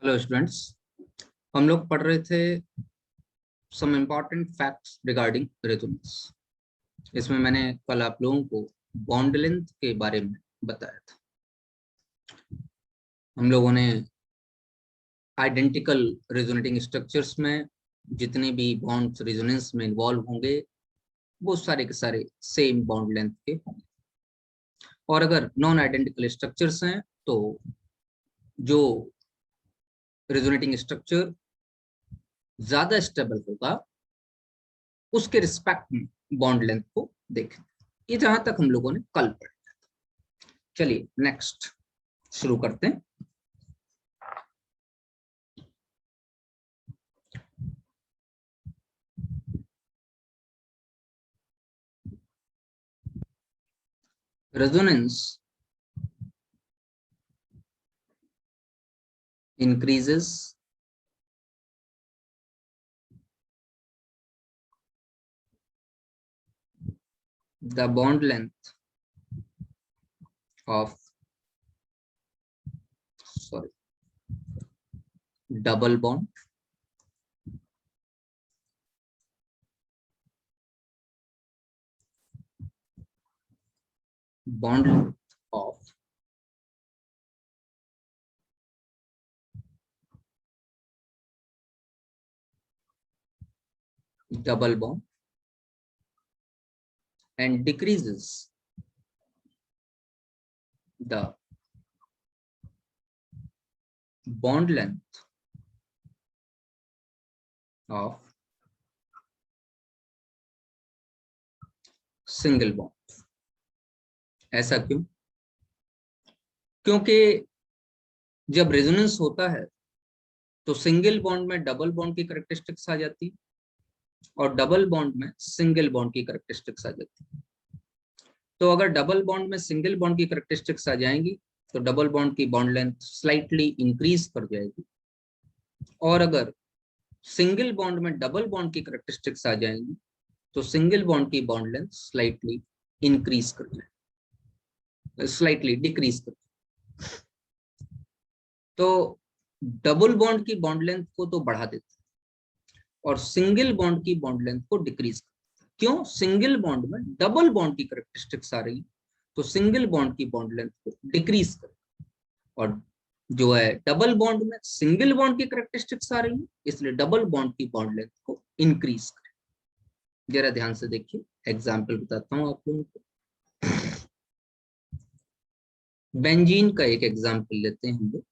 Hello students, हम लोग पढ़ रहे थे some important facts regarding resonance. इसमें मैंने कल आप लोगों को बॉन्ड लेंथ के बारे में बताया था। हम लोगों ने आइडेंटिकल रेजोनेटिंग स्ट्रक्चर्स में जितने भी बॉन्ड्स रेजोनेंस में इन्वॉल्व होंगे वो सारे के सारे सेम बॉन्ड लेंथ के होंगे, और अगर नॉन आइडेंटिकल स्ट्रक्चर्स हैं तो जो रेजोनेटिंग स्ट्रक्चर ज्यादा स्टेबल होगा उसके रिस्पेक्ट में बॉन्ड लेंथ को देखें। ये जहां तक हम लोगों ने कल पढ़ा। चलिए नेक्स्ट शुरू करते हैं। Resonance increases the bond length of double bond length of double bond and decreases the bond length of single bond। ऐसा क्यों? क्योंकि जब रेजोनेंस होता है तो सिंगल बॉन्ड में डबल बॉन्ड की कैरेक्टरिस्टिक्स आ जाती और डबल बॉन्ड में सिंगल बॉन्ड की कैरेक्टरिस्टिक्स आ जाती। तो अगर डबल बॉन्ड में सिंगल बॉन्ड की कैरेक्टरिस्टिक्स आ जाएंगी तो डबल बॉन्ड की बॉन्ड लेंथ स्लाइटली इंक्रीज कर जाएगी, और अगर सिंगल बॉन्ड में डबल बॉन्ड की कैरेक्टरिस्टिक्स आ जाएंगी तो सिंगल बॉन्ड की बॉन्ड लेंथ स्लाइटली इंक्रीज कर जाएगी, स्लाइटली डिक्रीज कर जाएगी। तो डबल बॉन्ड की बॉन्ड लेंथ को तो बढ़ा देता है और सिंगल बॉन्ड की बॉन्ड लेंथ को डिक्रीज करता है। क्यों? सिंगल बॉन्ड में डबल बॉन्ड की कैरेक्टरिस्टिक्स आ रही तो सिंगल बॉन्ड की बॉन्ड लेंथ को डिक्रीज कर, और जो है डबल बॉन्ड में सिंगल बॉन्ड की कैरेक्टरिस्टिक्स आ रही है इसलिए डबल बॉन्ड की बॉन्ड लेंथ को इंक्रीज करें। जरा ध्यान से देखिए, एग्जांपल बताता हूं आप लोगों को। बेंजीन का एक एग्जांपल लेते हैं हम लोग।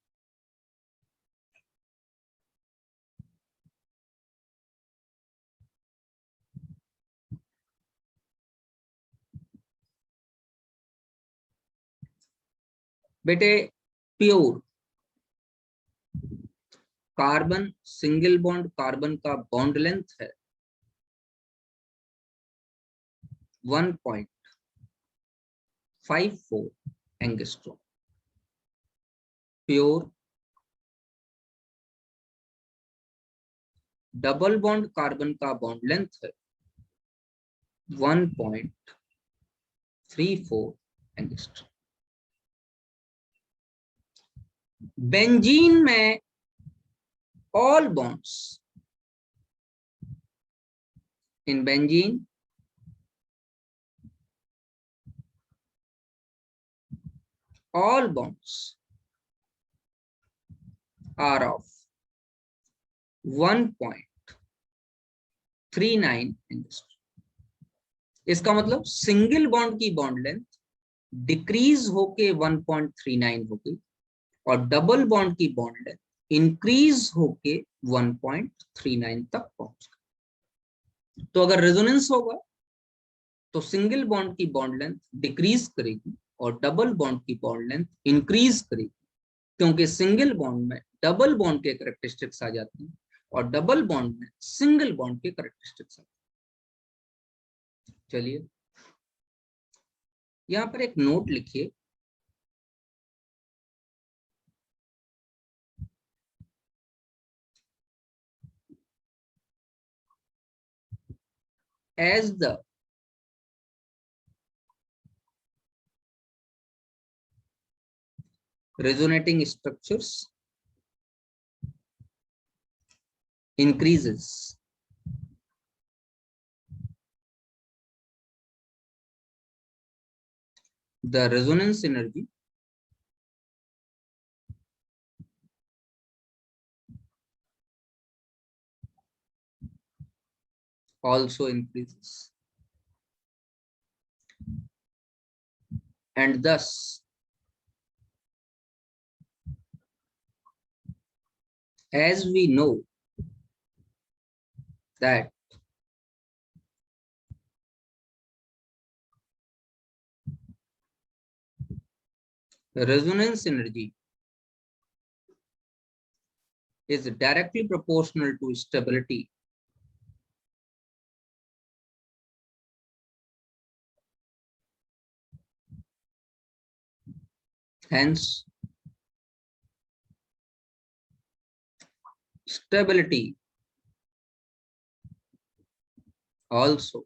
बेटे pure carbon single bond carbon का बॉन्ड लेंथ है 1.54 angstrom. Pure double bond carbon का बॉन्ड लेंथ है 1.34 एंगस्ट्रॉम। बेंजीन में all bonds in benzene all bonds are of 1.39 angstrom. इसका मतलब सिंगल बॉन्ड की बॉन्ड लेंथ डिक्रीज होके 1.39 हो गई और डबल बॉन्ड की बॉन्ड लेंथ इंक्रीज होके 1.39 तक पहुंच गई। तो अगर रेजोनेंस होगा तो सिंगल बॉन्ड की बॉन्ड लेंथ डिक्रीज करेगी और डबल बॉन्ड की बॉन्ड लेंथ इंक्रीज करेगी, क्योंकि सिंगल बॉन्ड में डबल बॉन्ड के कैरेक्टरिस्टिक्स आ जाती हैं और डबल बॉन्ड में सिंगल बॉन्ड के कैरेक्टरिस्टिक्स आती हैं। चलिए यहां पर एक नोट लिखिए। as the resonating structures increases the resonance energy also increases, and thus as we know that resonance energy is directly proportional to stability, hence stability also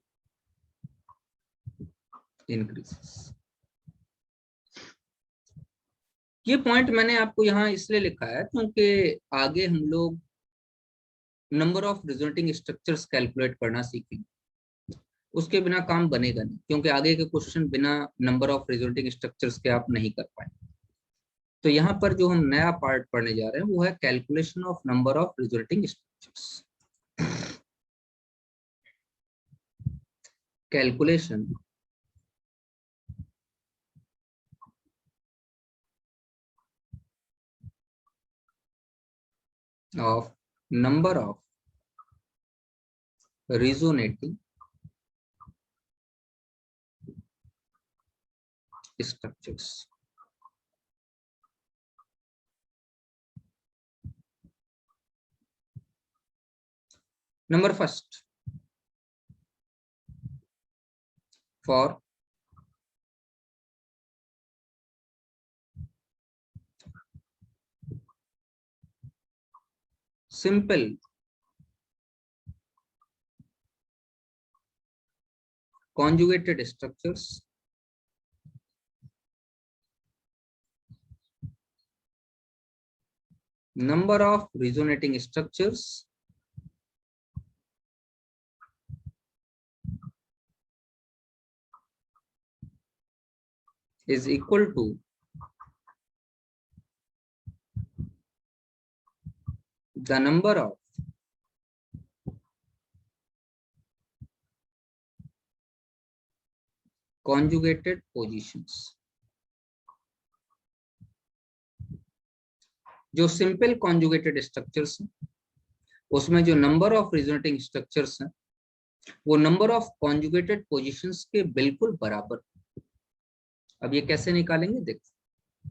increases. ये point मैंने आपको यहाँ इसलिए लिखा है क्योंकि आगे हम लोग number of resulting structures calculate करना सीखेंगे, उसके बिना काम बनेगा नहीं, क्योंकि आगे के क्वेश्चन बिना नंबर ऑफ रिजल्टिंग स्ट्रक्चर्स के आप नहीं कर पाएंगे। तो यहाँ पर जो हम नया पार्ट पढ़ने जा रहे हैं वो है calculation of number of resulting structures. Calculation of number of resonating structures. Number first, for simple conjugated structures, number of resonating structures is equal to the number of conjugated positions. जो simple conjugated structures हैं उसमें जो number of resonating structures हैं वो number of conjugated positions के बिल्कुल बराबर। अब ये कैसे निकालेंगे देखो,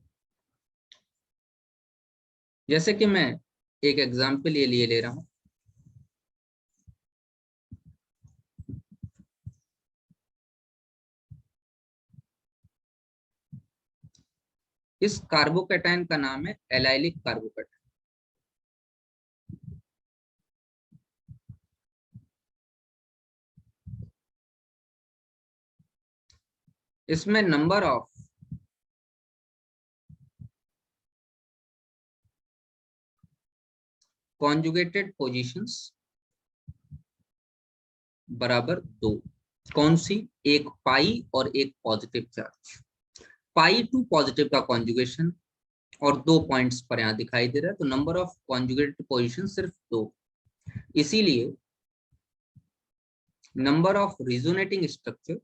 जैसे कि मैं एक एग्जांपल ये लिए ले रहा हूं, इस कार्बोकैटायन का नाम है एलाइलिक कार्बोकैटायन। इसमें नंबर ऑफ कॉन्जुगेटेड पोजीशंस बराबर 2। कौन सी? एक पाई और एक positive charge. Pi to positive का कॉन्जुगेशन और 2 पॉइंट्स पर यहां दिखाई दे रहा है, तो नंबर ऑफ कॉन्जुगेटेड पोजीशन सिर्फ 2। इसीलिए नंबर ऑफ रिजोनेटिंग स्ट्रक्चर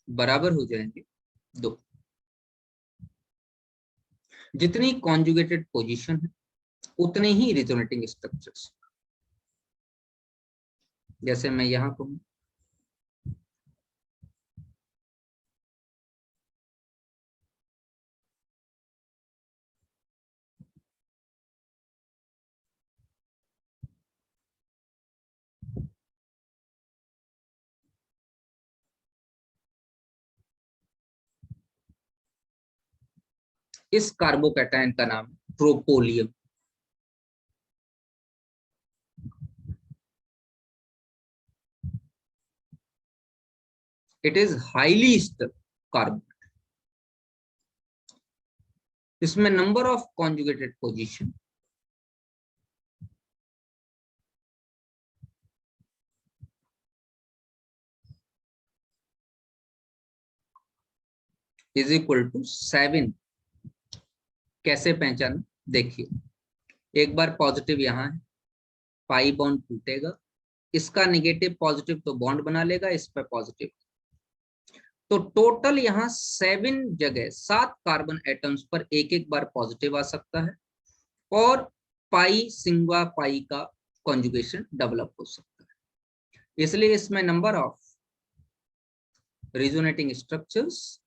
बराबर हो जाएंगे 2। जितनी कॉन्जुगेटेड पोजीशन है उतने ही रिजोनेटिंग स्ट्रक्चर्स। जैसे मैं यहां कहूं इस कार्बोकैटायन का नाम tropylium. It is highly stable carbon. इसमें number of conjugated position is equal to 7। कैसे पहचाना, देखिए एक बार पॉजिटिव यहाँ है, पाई बॉन्ड टूटेगा, इसका निगेटिव पॉजिटिव तो बॉन्ड बना लेगा, इस पर पॉजिटिव, तो टोटल यहाँ 7 जगह 7 कार्बन एटम्स पर एक एक बार पॉजिटिव आ सकता है, और पाई सिग्मा पाई का कॉन्जुगेशन डेवलप हो सकता है। इसलिए इसमें नंबर ऑफ रेजोनेटिंग स्ट्रक्चर्स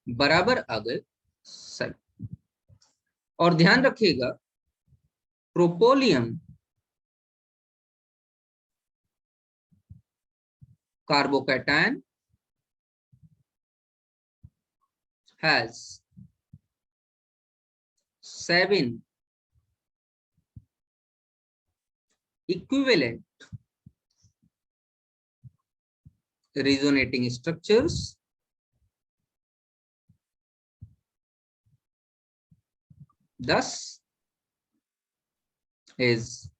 बराबर आ गए 7। और ध्यान रखिएगा प्रोपोलियम carbocation has 7 equivalent resonating structures, thus is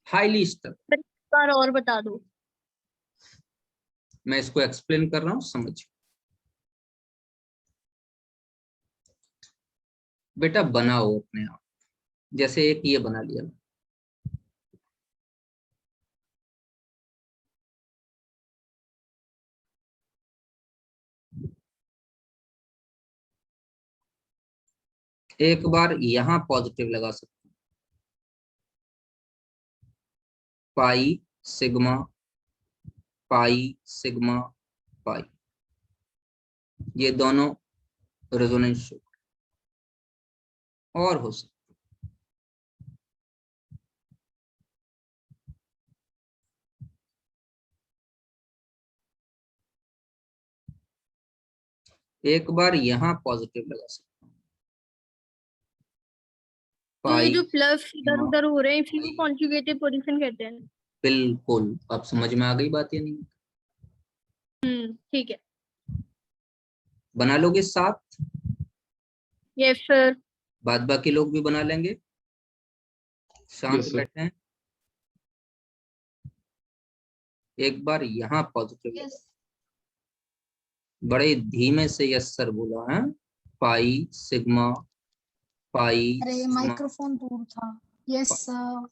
highly stable। एक बार और बता दो। मैं इसको एक्सप्लेन कर रहा हूं, समझिए बेटा। बनाओ अपने आप, जैसे एक ये बना लिया, एक बार यहां पॉजिटिव लगा सकते हैं, pi sigma pi sigma pi, ये दोनों रेजोनेंस और हो सकते। एक बार यहां पॉजिटिव लगा सकते हैं, तो ये पाई जो प्लस इधर सिग्मा उधर हो रहे हैं इसी को पाई। कॉन्जुगेटिव पोजीशन कहते हैं। बिल्कुल, अब समझ में आ गई बात या नहीं? ठीक है। बना लोगे 7, यस सर। बाद बाकी लोग भी बना लेंगे, शांत Yes, sir. बैठे हैं। एक बार यहाँ पॉजिटिव यस। बड़े धीमे से यस सर बोला है, पाई सिग्मा पाई अरे सिग्मा, माइक्रोफोन दूर था। Yes sir.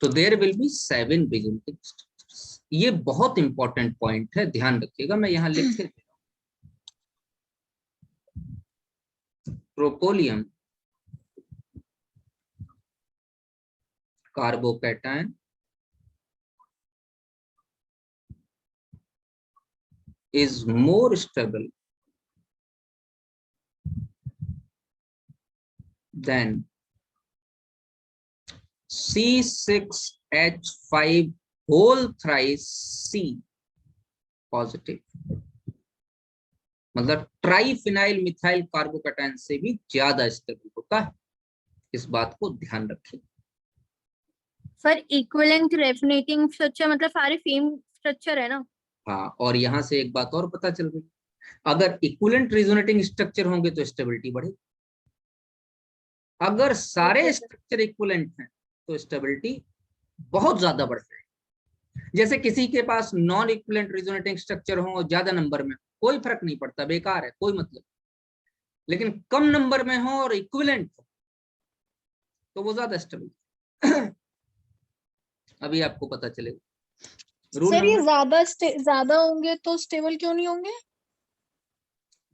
तो there will be 7 resonating structures. ये बहुत इंपॉर्टेंट पॉइंट है, ध्यान रखिएगा, मैं यहाँ लिख के दे रहा हूँ। Tropylium carbocation is more stable than C6H5 whole thrice C positive, मतलब ट्राइफिनाइल मिथाइल कार्बोकैटायन से भी ज्यादा स्टेबल होता है। इस बात को ध्यान रखें। सर इक्विवेलेंट रेजोनेटिंग स्ट्रक्चर मतलब सारे सेम स्ट्रक्चर है ना? हाँ, और यहां से एक बात और पता चल गई, अगर इक्विवेलेंट रेजोनेटिंग स्ट्रक्चर होंगे तो स्टेबिलिटी बढ़ेगी, अगर सारे स्ट्रक्चर इक्विवेलेंट हैं तो स्टेबिलिटी बहुत ज्यादा बढ़ जाएगी। जैसे किसी के पास नॉन इक्विवेलेंट रेजोनेटिंग स्ट्रक्चर हो और ज्यादा नंबर में, कोई फर्क नहीं पड़ता, बेकार है, कोई मतलब, लेकिन कम नंबर में हो और इक्विवेलेंट हो तो वो ज्यादा स्टेबल। अभी आपको पता चलेगा। रूल सर ये नंबर, ज्यादा होंगे तो स्टेबल क्यों नहीं होंगे?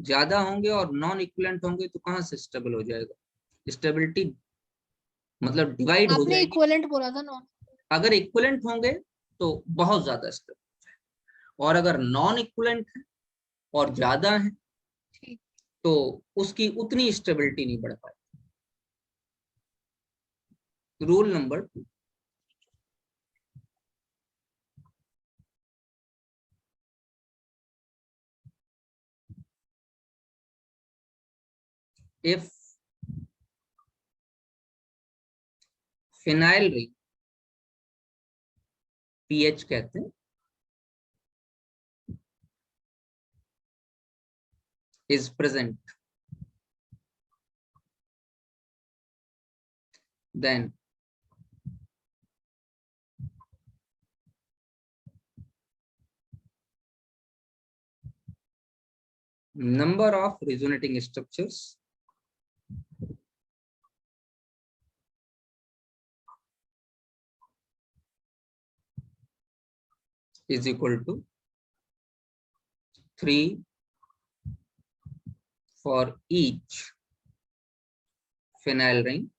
ज्यादा होंगे और नॉन इक्विवेलेंट होंगे तो कहां से स्टेबल हो जाएगा? स्टेबिलिटी मतलब डिवाइड हो आपने जाएगी। इक्विवेलेंट बोला था ना। अगर इक्विवेलेंट होंगे तो बहुत ज्यादा स्टेबल, और अगर नॉन इक्विवेलेंट है और ज्यादा है ठीक। तो उसकी उतनी स्टेबिलिटी नहीं बढ़ पाएगी। Rule number 2, if phenyl ring, pH कहते हैं, is present, then number of resonating structures is equal to 3 for each phenyl ring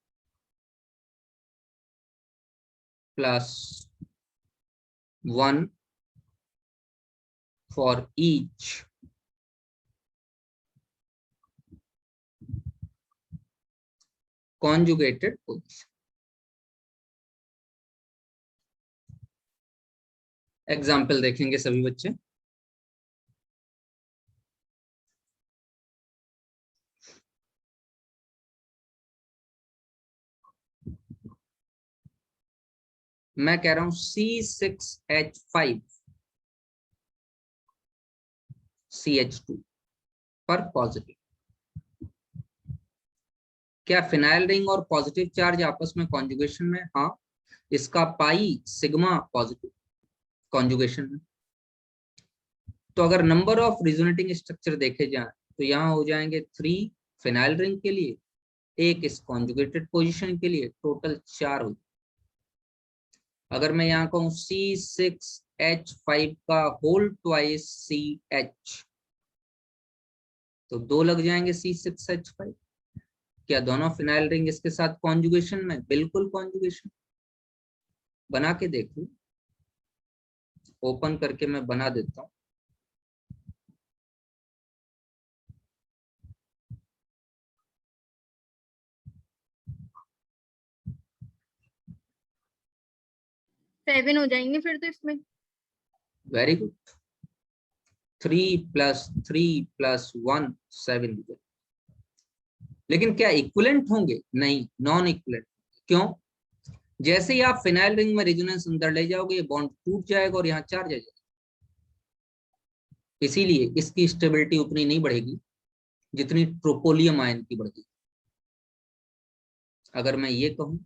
plus 1 for each conjugated position. Example देखेंगे सभी बच्चे। मैं कह रहा हूं C6H5 CH2 पर पॉजिटिव। क्या फिनाइल रिंग और पॉजिटिव चार्ज आपस में कॉन्जुगेशन में? हाँ, इसका पाई सिग्मा पॉजिटिव कॉन्जुगेशन में। तो अगर नंबर ऑफ रिजोनेटिंग स्ट्रक्चर देखे जाए तो यहाँ हो जाएंगे 3 फिनाइल रिंग के लिए, 1 इस कॉन्जुगेटेड पोजीशन के लिए, टोटल 4 हो। अगर मैं यहाँ कहूँ C6H5 का होल ट्वाइस CH तो 2 लग जाएंगे C6H5। क्या दोनों फिनाइल रिंग इसके साथ कॉन्जुगेशन में? बिल्कुल कॉन्जुगेशन। बना के देख लो, ओपन करके मैं बना देता हूँ। सेवन हो जाएंगे फिर तो इसमें। Very good. 3 + 3 + 1 7। लेकिन क्या इक्विवेलेंट होंगे? नहीं, नॉन इक्विवेलेंट। क्यों? जैसे ही आप फिनाइल रिंग में रेजोनेंस अंदर ले जाओगे, ये बॉन्ड टूट जाएगा और यहाँ चार्ज आ जाएगा। इसीलिए इसकी स्टेबिलिटी उतनी नहीं बढ़ेगी जितनी ट्रोपोलियम आयन की बढ़ती। अगर मैं ये कहूं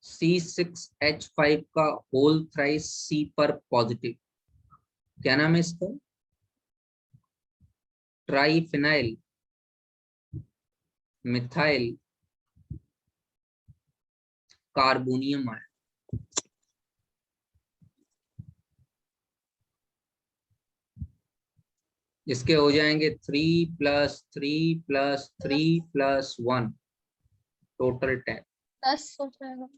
C6H5 का होल थ्राइस C पर पॉजिटिव, क्या नाम है इसका? Triphenyl methyl carbonium ion. इसके हो जाएंगे 3 + 3 + 3 + 1, टोटल 10। 10 हो जाएगा।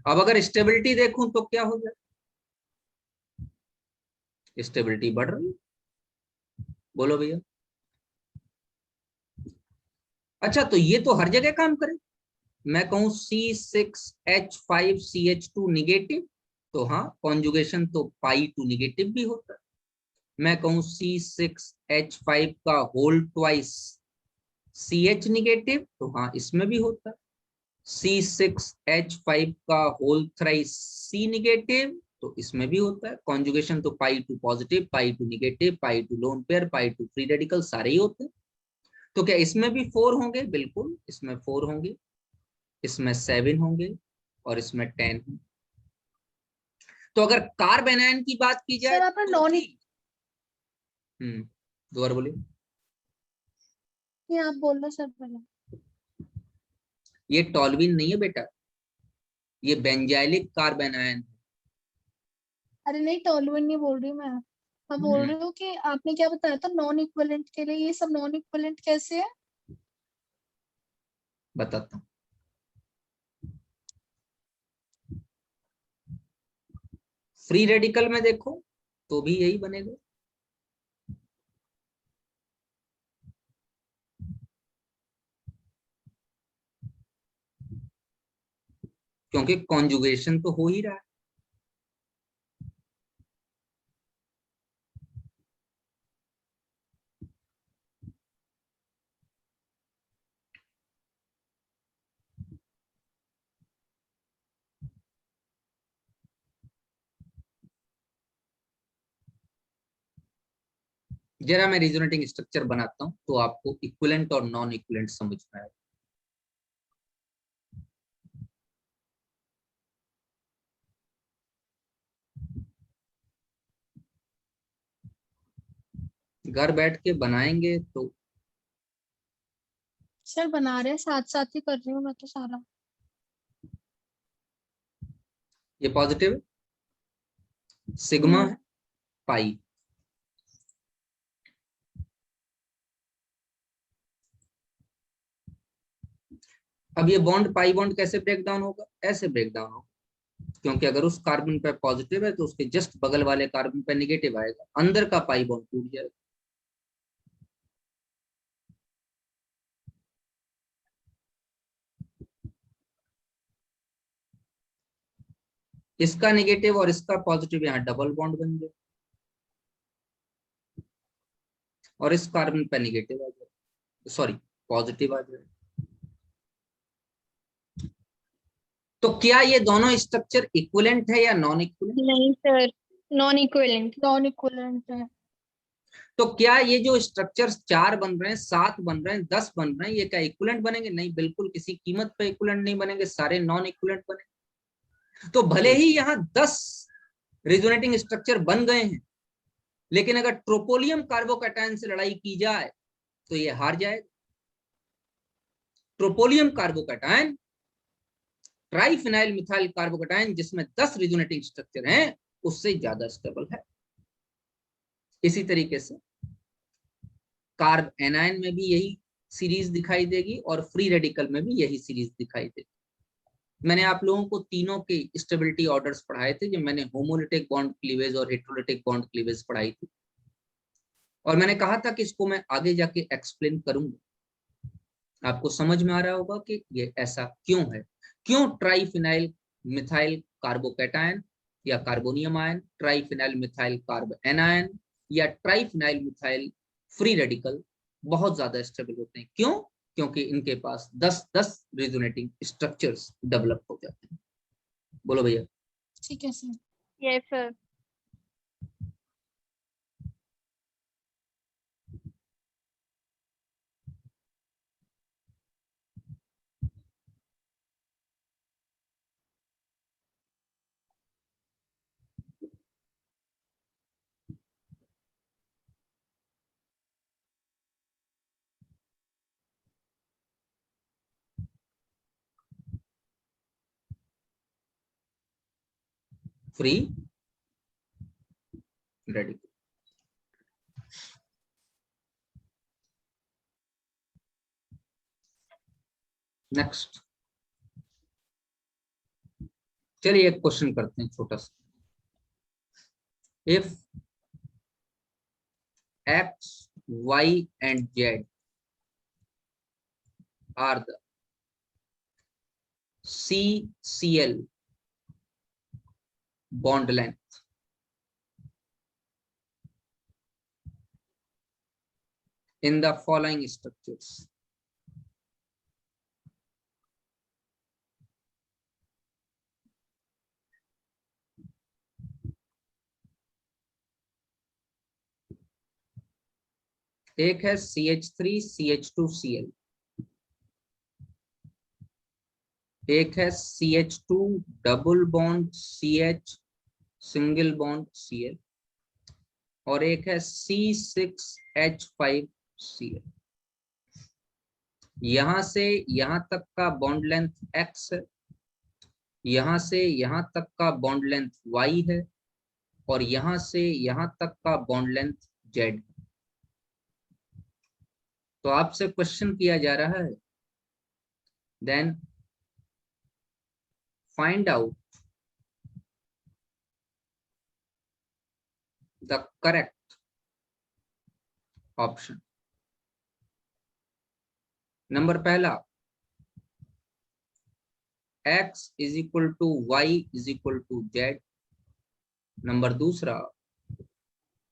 अब अगर स्टेबिलिटी देखूं तो क्या हो जाए? स्टेबिलिटी बढ़ रही है। बोलो भैया। अच्छा, तो ये तो हर जगह काम करे। मैं कहूं C6H5 CH2 निगेटिव, तो हाँ, कॉन्जुगेशन तो π2 निगेटिव भी होता है। मैं कहूं C6H5 का होल ट्वाइस CH निगेटिव, तो हाँ, इसमें भी होता है। C6H5 का होल थ्राइस C निगेटिव, तो इसमें भी होता है। कॉन्जुगेशन तो π2 positive, π2 negative, π2 lone pair, π2 free radical सारे ही होते हैं। तो क्या इसमें भी 4 होंगे? बिल्कुल, इसमें 4 होंगे, इसमें 7 होंगे और इसमें 10 होंगे। तो अगर कार्बन आयन की बात की जाए सर आपने तो नॉन दोबारा बोलिए। ये आप बोल रहे सर पहले। ये टॉल्विन नहीं है बेटा, ये बेंजाइलिक कार्बन आयन। अरे नहीं, टॉलुइन नहीं बोल रही मैं बोल रही हूँ कि आपने क्या बताया था नॉन इक्विवेलेंट के लिए। ये सब नॉन इक्विवेलेंट कैसे है? बताता हूँ। फ्री रेडिकल में देखो तो भी यही बनेगा। क्योंकि कॉन्जुगेशन तो हो ही रहा है। जरा मैं रेजोनेटिंग स्ट्रक्चर बनाता हूं तो आपको इक्विवेलेंट और नॉन इक्विवेलेंट समझ में आएगा। घर बैठ के बनाएंगे तो सर बना रहे हैं, साथ साथ ही कर रही हूँ मैं तो सारा। ये पॉजिटिव है, सिग्मा है, पाई। अब ये बॉन्ड पाई बॉन्ड कैसे ब्रेक डाउन होगा? ऐसे ब्रेक डाउन होगा, क्योंकि अगर उस कार्बन पे पॉजिटिव है तो उसके जस्ट बगल वाले कार्बन पे नेगेटिव आएगा, अंदर का पाई बॉन्ड टूट जाएगा। इसका नेगेटिव और इसका पॉजिटिव यहाँ डबल बॉन्ड बन गया और इस कार्बन पे नेगेटिव आ जाएगा, सॉरी पॉजिटिव आ जाएगा। तो क्या ये दोनों स्ट्रक्चर इक्विवेलेंट है या नॉन इक्विवेलेंट? नहीं sir, non equivalent. Non equivalent है। तो क्या ये जो स्ट्रक्चर्स 4 बन रहे हैं, 7 बन रहे हैं, 10 बन रहे हैं, ये क्या इक्विवेलेंट बनेंगे? नहीं, बिल्कुल किसी कीमत पे इक्विवेलेंट नहीं बनेंगे, सारे नॉन इक्विवेलेंट बनेंगे। तो भले ही यहाँ 10 रेजोनेटिंग स्ट्रक्चर बन गए हैं, लेकिन अगर ट्रोपोलियम कार्बोकैटायन से लड़ाई की जाए तो ये हार जाएगा। ट्रोपोलियम कार्बोकैटायन, ट्राइफिनाइल मिथाइल कार्बोकैटायन जिसमें 10 रेजोनेटिंग स्ट्रक्चर हैं, उससे ज्यादा स्टेबल है। इसी तरीके से कार्ब एनायन में भी यही सीरीज दिखाई देगी और फ्री रेडिकल में भी यही सीरीज दिखाई देगी। मैंने आप लोगों को तीनों के स्टेबिलिटी ऑर्डर्स पढ़ाए थे जब मैंने होमोलिटिक बॉन्ड क्लीवेज और हेटेरोलिटिक बॉन्ड क्लीवेज पढ़ाई थी, और मैंने कहा था कि इसको मैं आगे जाके एक्सप्लेन करूंगा। आपको समझ में आ रहा होगा कि ये ऐसा क्यों है, क्यों ट्राइफिनाइल मिथाइल कार्बोकैटायन या carbonium ion, triphenyl methyl carb anion या ट्राइफिनाइल मिथाइल फ्री रेडिकल बहुत ज्यादा स्टेबल होते हैं। क्यों? क्योंकि इनके पास 10-10 रेजोनेटिंग स्ट्रक्चर्स डेवलप हो जाते हैं। बोलो भैया। ठीक है sir. Yes sir. Free radical. Next, चलिए एक क्वेश्चन करते हैं छोटा सा। If x, y and z are the CCl bond length in the following structures, एक है CH3 CH2Cl, एक है CH2 double bond CH single bond Cl, और एक है C6H5Cl। यहां से यहां तक का बॉन्ड लेंथ x है, यहां से यहां तक का बॉन्ड लेंथ y है, और यहां से यहां तक का बॉन्ड लेंथ z। तो आपसे क्वेश्चन किया जा रहा है, then find out the correct option. Number पहला, x is equal to Y is equal to Z. Number दूसरा,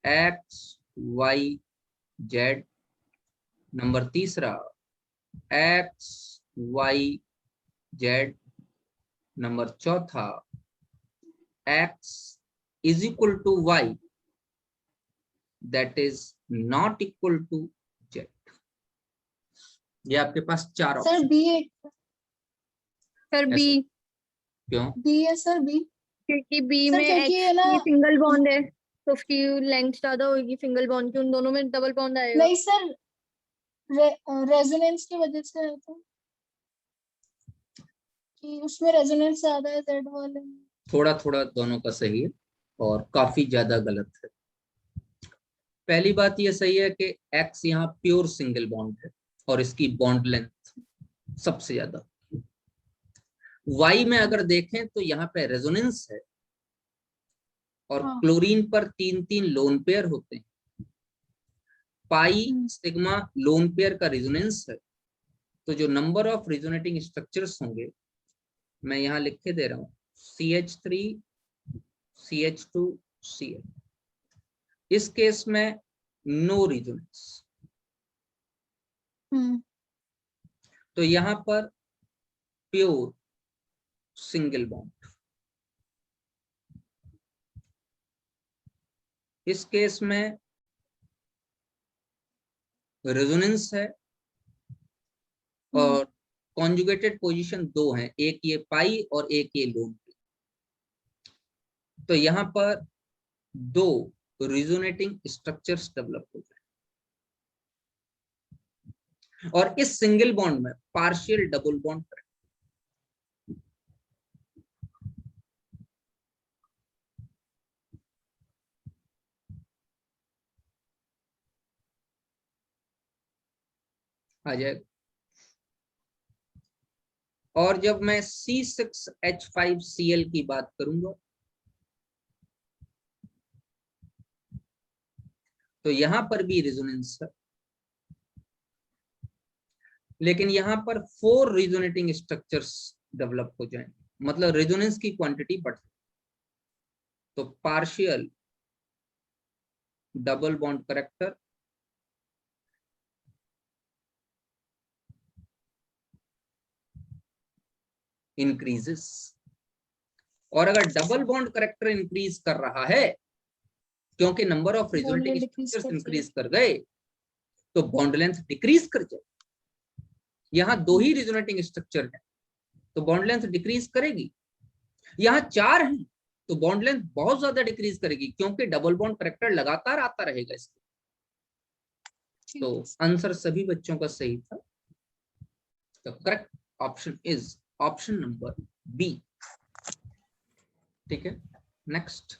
x y z। नंबर तीसरा, x y z। नंबर चौथा, x is equal to Y that is not equal to Z। ये आपके पास चार sir option. B, sir B, क्यों? B है sir B. क्योंकि बी सर में क्योंकि एक्स ये ना, की सिंगल बॉन्ड है तो उसकी लेंथ ज्यादा होगी सिंगल बॉन्ड की, उन दोनों में डबल बॉन्ड आएगा। नहीं सर, रेजोनेंस की वजह से है तो, कि उसमें रेजोनेंस ज्यादा है जेड वाले में। थोड़ा थोड़ा दोनों का सही है और काफी ज्यादा गलत है। पहली बात ये सही है कि एक्स यहाँ प्योर सिंगल बॉन्ड है और इसकी बॉन्ड लेंथ सबसे ज्यादा। वाई में अगर देखें तो यहाँ पे रेजोनेंस है और हाँ। क्लोरीन पर 3-3 लोन पेयर होते हैं। पाई सिग्मा लोन पेयर का रेजोनेंस है, तो जो नंबर ऑफ रेजोनेटिंग स्ट्रक्चर्स होंगे मैं यहाँ लिख के दे रहा हूँ CH3 CH2 Cl। इस केस में नो रेजोनेंस, तो यहाँ पर प्योर सिंगल बॉन्ड। इस केस में रेजोनेंस है और कॉन्जुगेटेड पोजीशन दो हैं, एक ये पाई और एक ये लोन पेयर। तो यहाँ पर दो रेजोनेटिंग स्ट्रक्चर्स डेवलप हो गए और इस सिंगल बॉन्ड में पार्शियल डबल बॉन्ड करें। आ जाएगा। और जब मैं C6H5Cl की बात करूंगा तो यहां पर भी रेजोनेंस है, लेकिन यहां पर 4 रेजोनेटिंग स्ट्रक्चर्स डेवलप हो जाएंगे, मतलब रेजोनेंस की क्वांटिटी बढ़। तो partial double bond character increases, और अगर डबल बॉन्ड करेक्टर इंक्रीज कर रहा है क्योंकि number of resonating structures increase कर गए, तो बॉन्ड लेंथ डिक्रीज कर जाए। यहां 2 ही रेजोनेटिंग स्ट्रक्चर है तो बॉन्ड लेंथ डिक्रीज करेगी। यहां 4 हैं तो बॉन्ड लेंथ बहुत ज्यादा डिक्रीज करेगी क्योंकि डबल बॉन्ड करेक्टर लगातार आता रहेगा इसके। तो आंसर सभी बच्चों का सही था। तो correct option is option number B. ठीक है, next.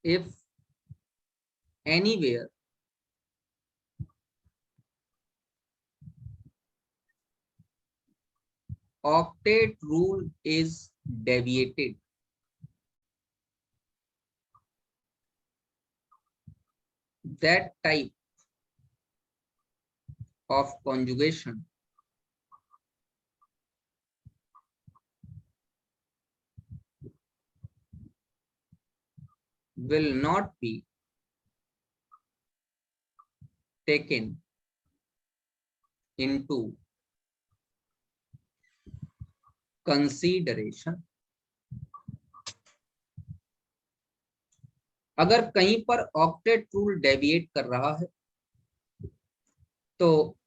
If anywhere octet rule is deviated, that type of conjugation will not be taken into consideration। अगर कहीं पर ऑक्टेट रूल डेविएट कर रहा है तो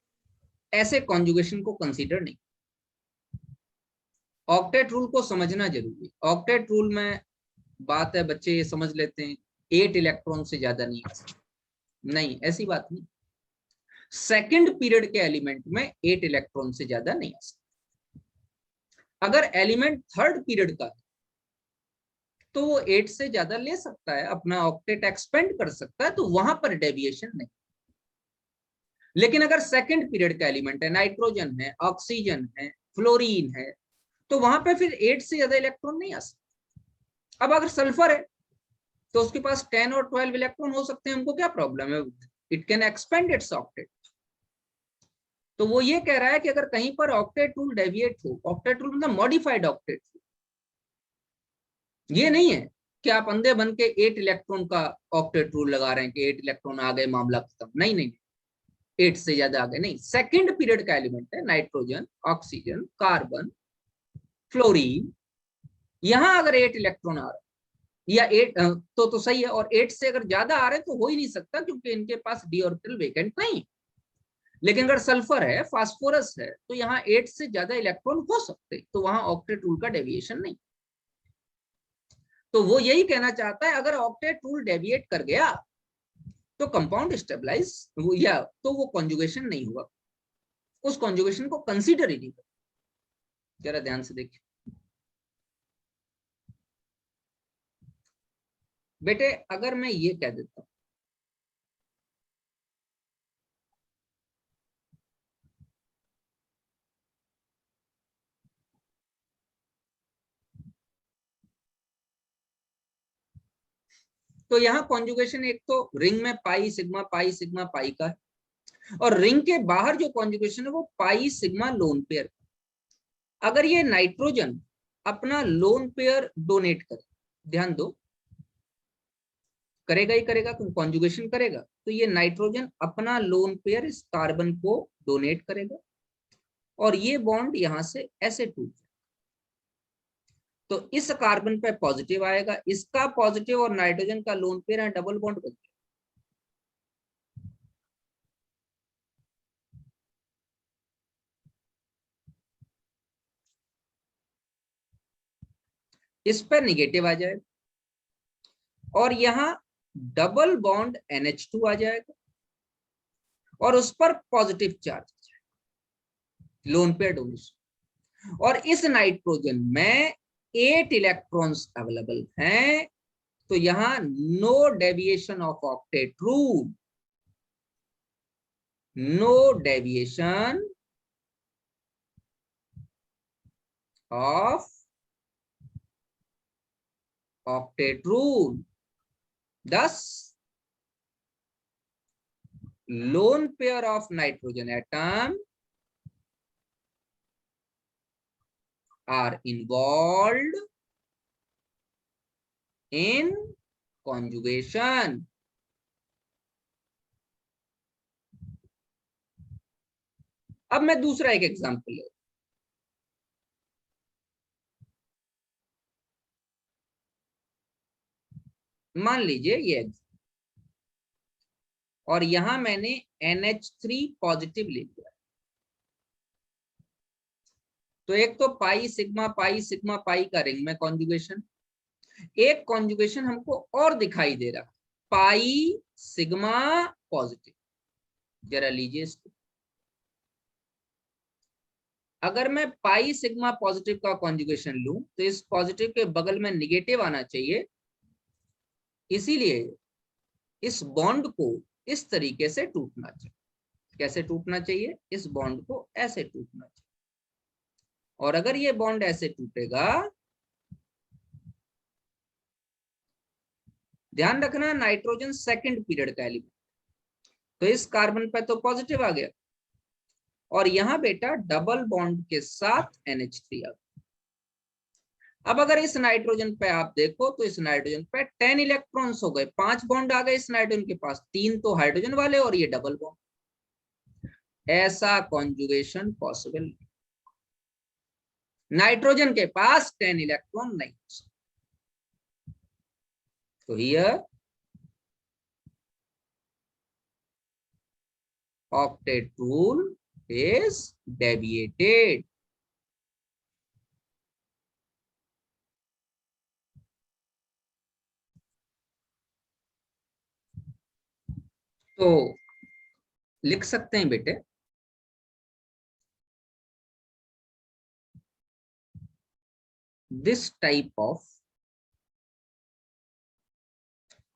ऐसे कॉन्जुगेशन को कंसीडर नहीं। ऑक्टेट रूल को समझना जरूरी है। ऑक्टेट रूल में बात है, बच्चे ये समझ लेते हैं 8 इलेक्ट्रॉन से ज्यादा नहीं आ सकते, नहीं ऐसी बात नहीं। सेकंड पीरियड के एलिमेंट में 8 इलेक्ट्रॉन से ज्यादा नहीं आ सकते। अगर एलिमेंट थर्ड पीरियड का है तो वो 8 से ज्यादा ले सकता है, अपना ऑक्टेट एक्सपेंड कर सकता है, तो वहां पर डेविएशन नहीं। लेकिन अगर सेकंड पीरियड का एलिमेंट है, नाइट्रोजन है, ऑक्सीजन है, फ्लोरीन है, तो वहां पे फिर 8 से ज्यादा इलेक्ट्रॉन नहीं आ सकते। अब अगर सल्फर है तो उसके पास 10 और 12 इलेक्ट्रॉन हो सकते हैं, हमको क्या प्रॉब्लम है, it can expand it's octet. तो वो ये कह रहा है कि अगर कहीं पर ऑक्टेट रूल डेविएट हो, ऑक्टेट रूल मतलब मॉडिफाइड ऑक्टेट, ये नहीं है क्या आप अंधे बन के 8 इलेक्ट्रॉन का ऑक्टेट रूल लगा रहे हैं कि 8 इलेक्ट्रॉन आ गए मामला खत्म? नहीं नहीं, 8 से ज्यादा आ गए नहीं। सेकंड पीरियड का एलिमेंट है नाइट्रोजन, ऑक्सीजन, कार्बन, फ्लोरीन। यहां अगर 8 इलेक्ट्रॉन आ रहे या 8 तो सही है, और 8 से अगर ज्यादा आ रहे तो हो ही नहीं सकता क्योंकि इनके पास डी ऑर्बिटल वेकेंट नहीं। लेकिन अगर सल्फर है, फास्फोरस है, तो यहाँ 8 से ज्यादा इलेक्ट्रॉन हो सकते, तो वहां ऑक्टेट रूल का डेविएशन नहीं। तो वो यही कहना चाहता है अगर ऑक्टेट रूल डेविएट कर गया तो कंपाउंड स्टेबलाइज या तो वो कॉन्जुगेशन नहीं हुआ, उस कॉन्जुगेशन को कंसीडर ही नहीं कर। जरा ध्यान से देखिए बेटे, अगर मैं ये कह देता हूं तो यहाँ कॉन्जुगेशन एक तो रिंग में पाई सिग्मा पाई का है, और रिंग के बाहर जो कॉन्जुगेशन है वो पाई सिग्मा लोन पेयर। अगर ये नाइट्रोजन अपना लोन पेयर डोनेट करे, ध्यान दो, करेगा ही करेगा क्योंकि कॉन्जुगेशन करेगा, तो ये नाइट्रोजन अपना लोन पेयर इस कार्बन को डोनेट करेगा और ये बॉन्ड यहां से ऐसे टूट, तो इस कार्बन पे पॉजिटिव आएगा, इसका पॉजिटिव और नाइट्रोजन का लोन पेयर है, डबल बॉन्ड बन गया। इस पर निगेटिव आ जाएगा और यहां डबल बॉन्ड NH2 आ जाएगा और उस पर पॉजिटिव चार्ज आ जाएगा, लोन पेयर डोनेशन। और इस नाइट्रोजन में 8 इलेक्ट्रॉन्स अवेलेबल हैं, तो यहां no deviation of octet rule, no deviation of octet rule. Thus, lone pair of nitrogen atom are involved in conjugation. अब मैं दूसरा एक एग्जांपल ले, मान लीजिए ये और यहां मैंने NH3 पॉजिटिव ले लिया, तो एक तो पाई सिग्मा पाई का रिंग में कॉन्जुगेशन, एक कॉन्जुगेशन हमको और दिखाई दे रहा, पाई सिग्मा पॉजिटिव। जरा लीजिए इसको, अगर मैं पाई सिग्मा पॉजिटिव का कॉन्जुगेशन लूं तो इस पॉजिटिव के बगल में निगेटिव आना चाहिए, इसीलिए इस बॉन्ड को इस तरीके से टूटना चाहिए। कैसे टूटना चाहिए? इस बॉन्ड को ऐसे टूटना चाहिए, और अगर ये बॉन्ड ऐसे टूटेगा, ध्यान रखना नाइट्रोजन सेकंड पीरियड का एलिमेंट, तो इस कार्बन पे तो पॉजिटिव आ गया और यहां बेटा डबल बॉन्ड के साथ NH3 आ गया। अब अगर इस नाइट्रोजन पे आप देखो तो इस नाइट्रोजन पे 10 इलेक्ट्रॉन्स हो गए, 5 बॉन्ड आ गए इस नाइट्रोजन के पास, 3 तो हाइड्रोजन वाले और ये डबल बॉन्ड। ऐसा कॉन्जुगेशन पॉसिबल नहीं, नाइट्रोजन के पास 10 इलेक्ट्रॉन नहीं हो सकते। तो here octet rule is deviated. तो लिख सकते हैं बेटे, this type of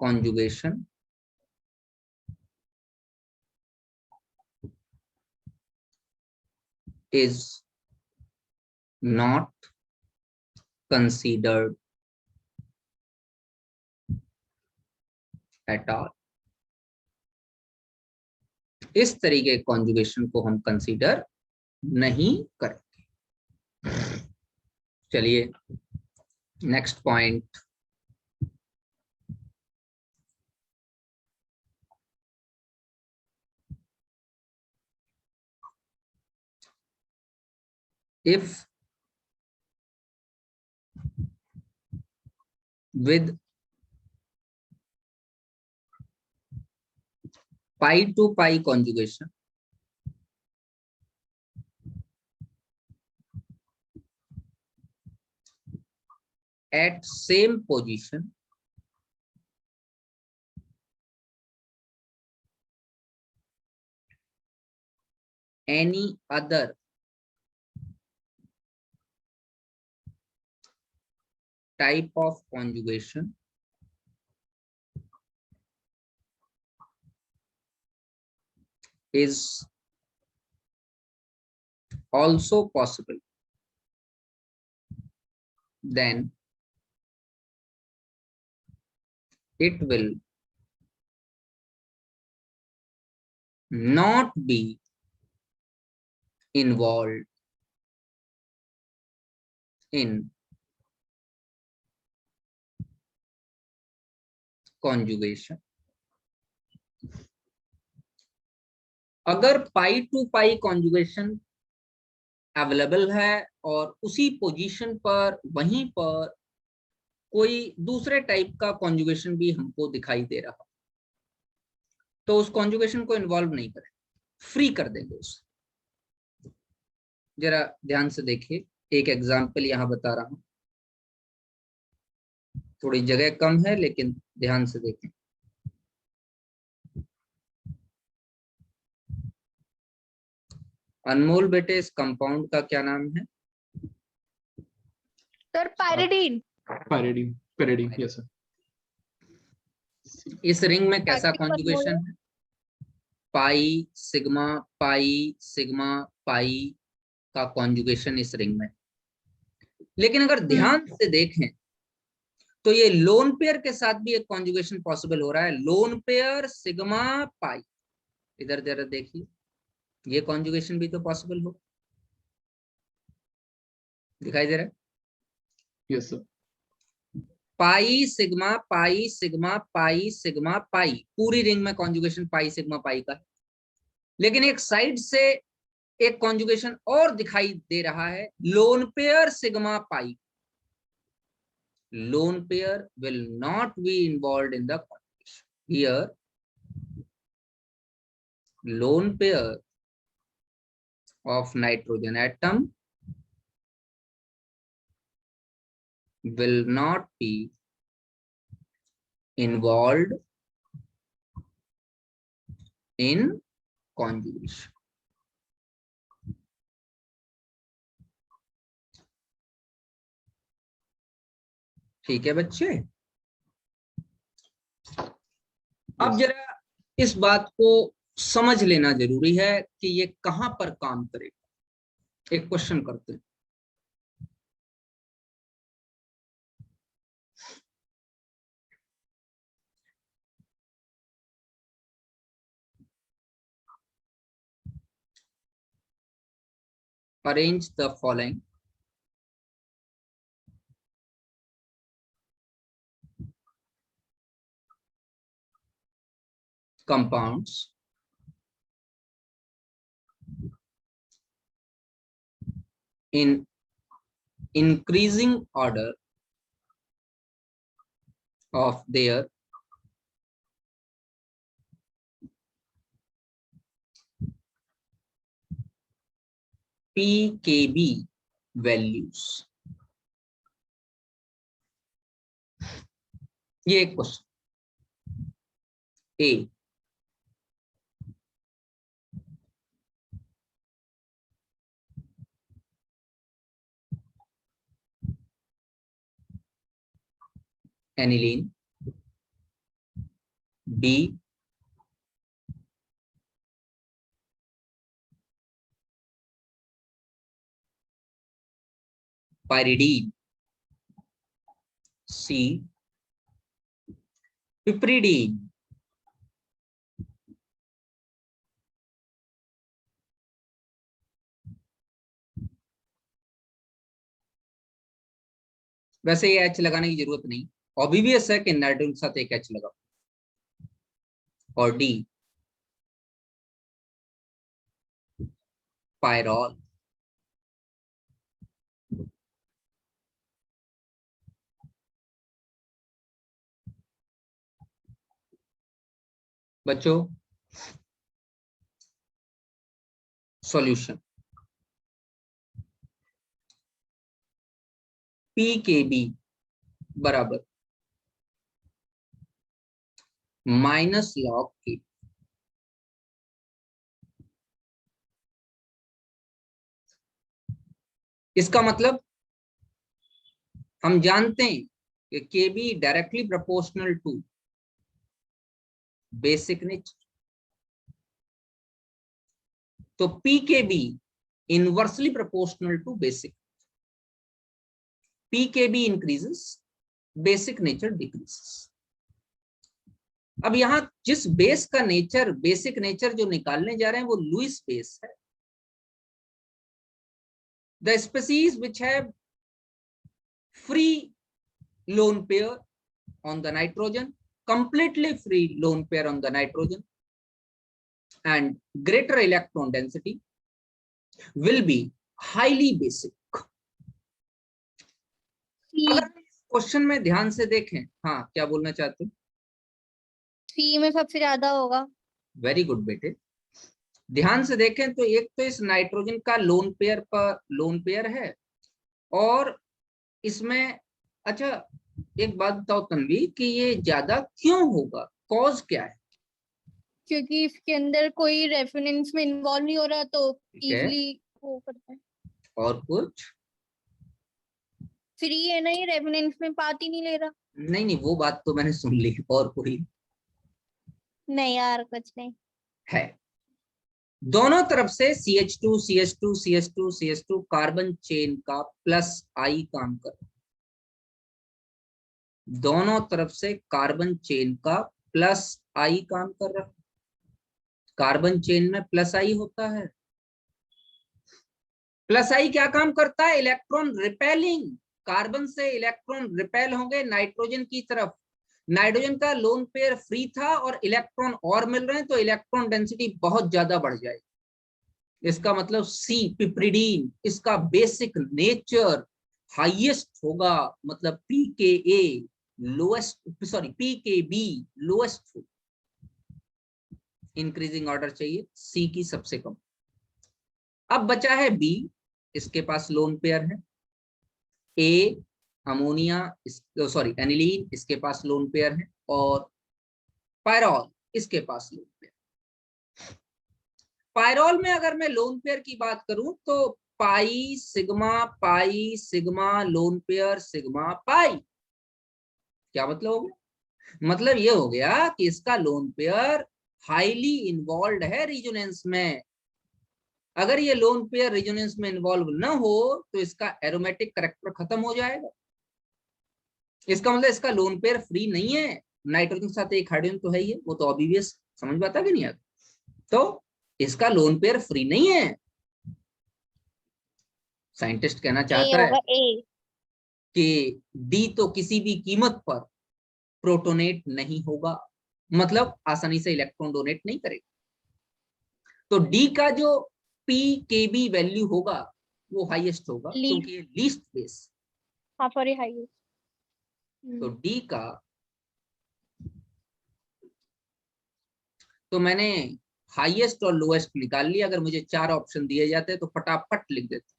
conjugation is not considered at all. इस तरीके के कॉन्जुगेशन को हम कंसीडर नहीं करेंगे। चलिए next point, if with pi to pi conjugation at same position any other type of conjugation is also possible, then it will not be involved in conjugation. अगर पाई to pi conjugation available है और उसी position पर वहीं पर कोई दूसरे type का कॉन्जुगेशन भी हमको दिखाई दे रहा, तो उस कॉन्जुगेशन को इन्वॉल्व नहीं करें, फ्री कर देंगे उसे। जरा ध्यान से देखिए, एक एग्जांपल यहां बता रहा हूं, थोड़ी जगह कम है लेकिन ध्यान से देखें। अनमोल बेटे, इस कंपाउंड का क्या नाम है? Sir pyridine. Pyridine. Pyridine, yes sir. इस रिंग में कैसा Active कॉन्जुगेशन है? पाई सिग्मा पाई का कॉन्जुगेशन इस रिंग में। लेकिन अगर ध्यान से देखें तो ये लोन पेयर के साथ भी एक कॉन्जुगेशन पॉसिबल हो रहा है, लोन पेयर सिग्मा पाई। इधर जरा देखिए, ये कॉन्जुगेशन भी तो पॉसिबल हो, दिखाई दे रहा है? Yes sir. Pi sigma pi sigma pi sigma pi, पूरी रिंग में कॉन्जुगेशन पाई सिग्मा पाई का है। लेकिन एक साइड से एक कॉन्जुगेशन और दिखाई दे रहा है, lone pair sigma pi. lone pair will not be involved in the conjugation. Here, lone pair of nitrogen atom will not be involved in conjugation. ठीक है बच्चे? अब जरा इस बात को समझ लेना जरूरी है कि ये कहां पर काम करेगा। एक क्वेश्चन करते हैं। Arrange the following compounds in increasing order of their pKb values। ये एक क्वेश्चन। ए, एनिलीन, बी पायरिडीन, सी पिपरिडीन, वैसे ये एच लगाने की जरूरत नहीं, ऑब्वियस है कि नाइट्रोजन के साथ एक एच लगा। और डी पायरॉल। बच्चों सॉल्यूशन PKB बराबर माइनस लॉग के इसका मतलब हम जानते हैं कि KB directly proportional to basic nature, तो PKB inversely proportional to basic, PKB increases basic nature decreases. अब यहां जिस बेस का नेचर, बेसिक नेचर जो निकालने जा रहे हैं वो लुईस बेस है। The species which have free lone pair on the nitrogen, completely free lone pair on the nitrogen, and greater electron density will be highly basic. अगर question में ध्यान से देखें, हाँ क्या बोलना चाहते हैं? सी में सबसे ज्यादा होगा। वेरी गुड बेटे, ध्यान से देखें तो एक तो इस नाइट्रोजन का लोन पेयर है, और इसमें अच्छा एक बात बताओ तन्वी कि ये ज्यादा क्यों होगा, कॉज क्या है? क्योंकि इसके अंदर कोई रेफरेंस में इन्वॉल्व नहीं हो रहा, तो ठीक है, इजीली वो करता है। और कुछ फ्री है ना, ये रेफरेंस में पार्ट ही नहीं ले रहा। नहीं, वो बात तो मैंने सुन ली, और कोई नहीं यार कुछ नहीं है? दोनों तरफ से CH2 CH2 CH2 CH2 carbon chain का प्लस आई काम कर, दोनों तरफ से कार्बन चेन का प्लस आई काम कर रहा है। कार्बन चेन में प्लस आई होता है, प्लस आई क्या काम करता है? इलेक्ट्रॉन रिपेलिंग, कार्बन से इलेक्ट्रॉन रिपेल होंगे नाइट्रोजन की तरफ। नाइट्रोजन का लोन पेयर फ्री था और इलेक्ट्रॉन और मिल रहे हैं, तो इलेक्ट्रॉन डेंसिटी बहुत ज्यादा बढ़ जाएगी। इसका मतलब सी पिप्रिडीन, इसका बेसिक नेचर हाईएस्ट होगा, मतलब PKA lowest, sorry PKB lowest हो। इंक्रीजिंग ऑर्डर चाहिए, सी की सबसे कम। अब बचा है बी, इसके पास लोन पेयर है। ए अमोनिया, सॉरी एनिलीन, इसके पास लोन पेयर है, और पायरॉल इसके पास लोन पेयर। पायरॉल में अगर मैं लोन पेयर की बात करूं तो pi sigma lone pair sigma pi. क्या मतलब हो गया? मतलब ये हो गया कि इसका लोन पेयर हाईली इन्वॉल्व है रिजोनेंस में। अगर ये लोन पेयर रिजोनेंस में इन्वॉल्व न हो तो इसका एरोमेटिक करैक्टर खत्म हो जाएगा। इसका मतलब इसका लोन पेयर फ्री नहीं है, नाइट्रोजन के साथ एक हाइड्रोजन तो है ही है, वो तो ऑब्वियस, समझ में आता कि नहीं आता? तो इसका लोन पेयर फ्री नहीं है। साइंटिस्ट कहना चाहता है कि डी तो किसी भी कीमत पर प्रोटोनेट नहीं होगा, मतलब आसानी से इलेक्ट्रॉन डोनेट नहीं करेगा। तो डी का जो PKB वैल्यू होगा वो हाईएस्ट होगा, क्योंकि ये लीस्ट बेस। हाँ सॉरी हाईएस्ट। तो डी का, तो मैंने हाईएस्ट और लोएस्ट निकाल लिया। अगर मुझे 4 ऑप्शन दिए जाते तो फटाफट लिख देते।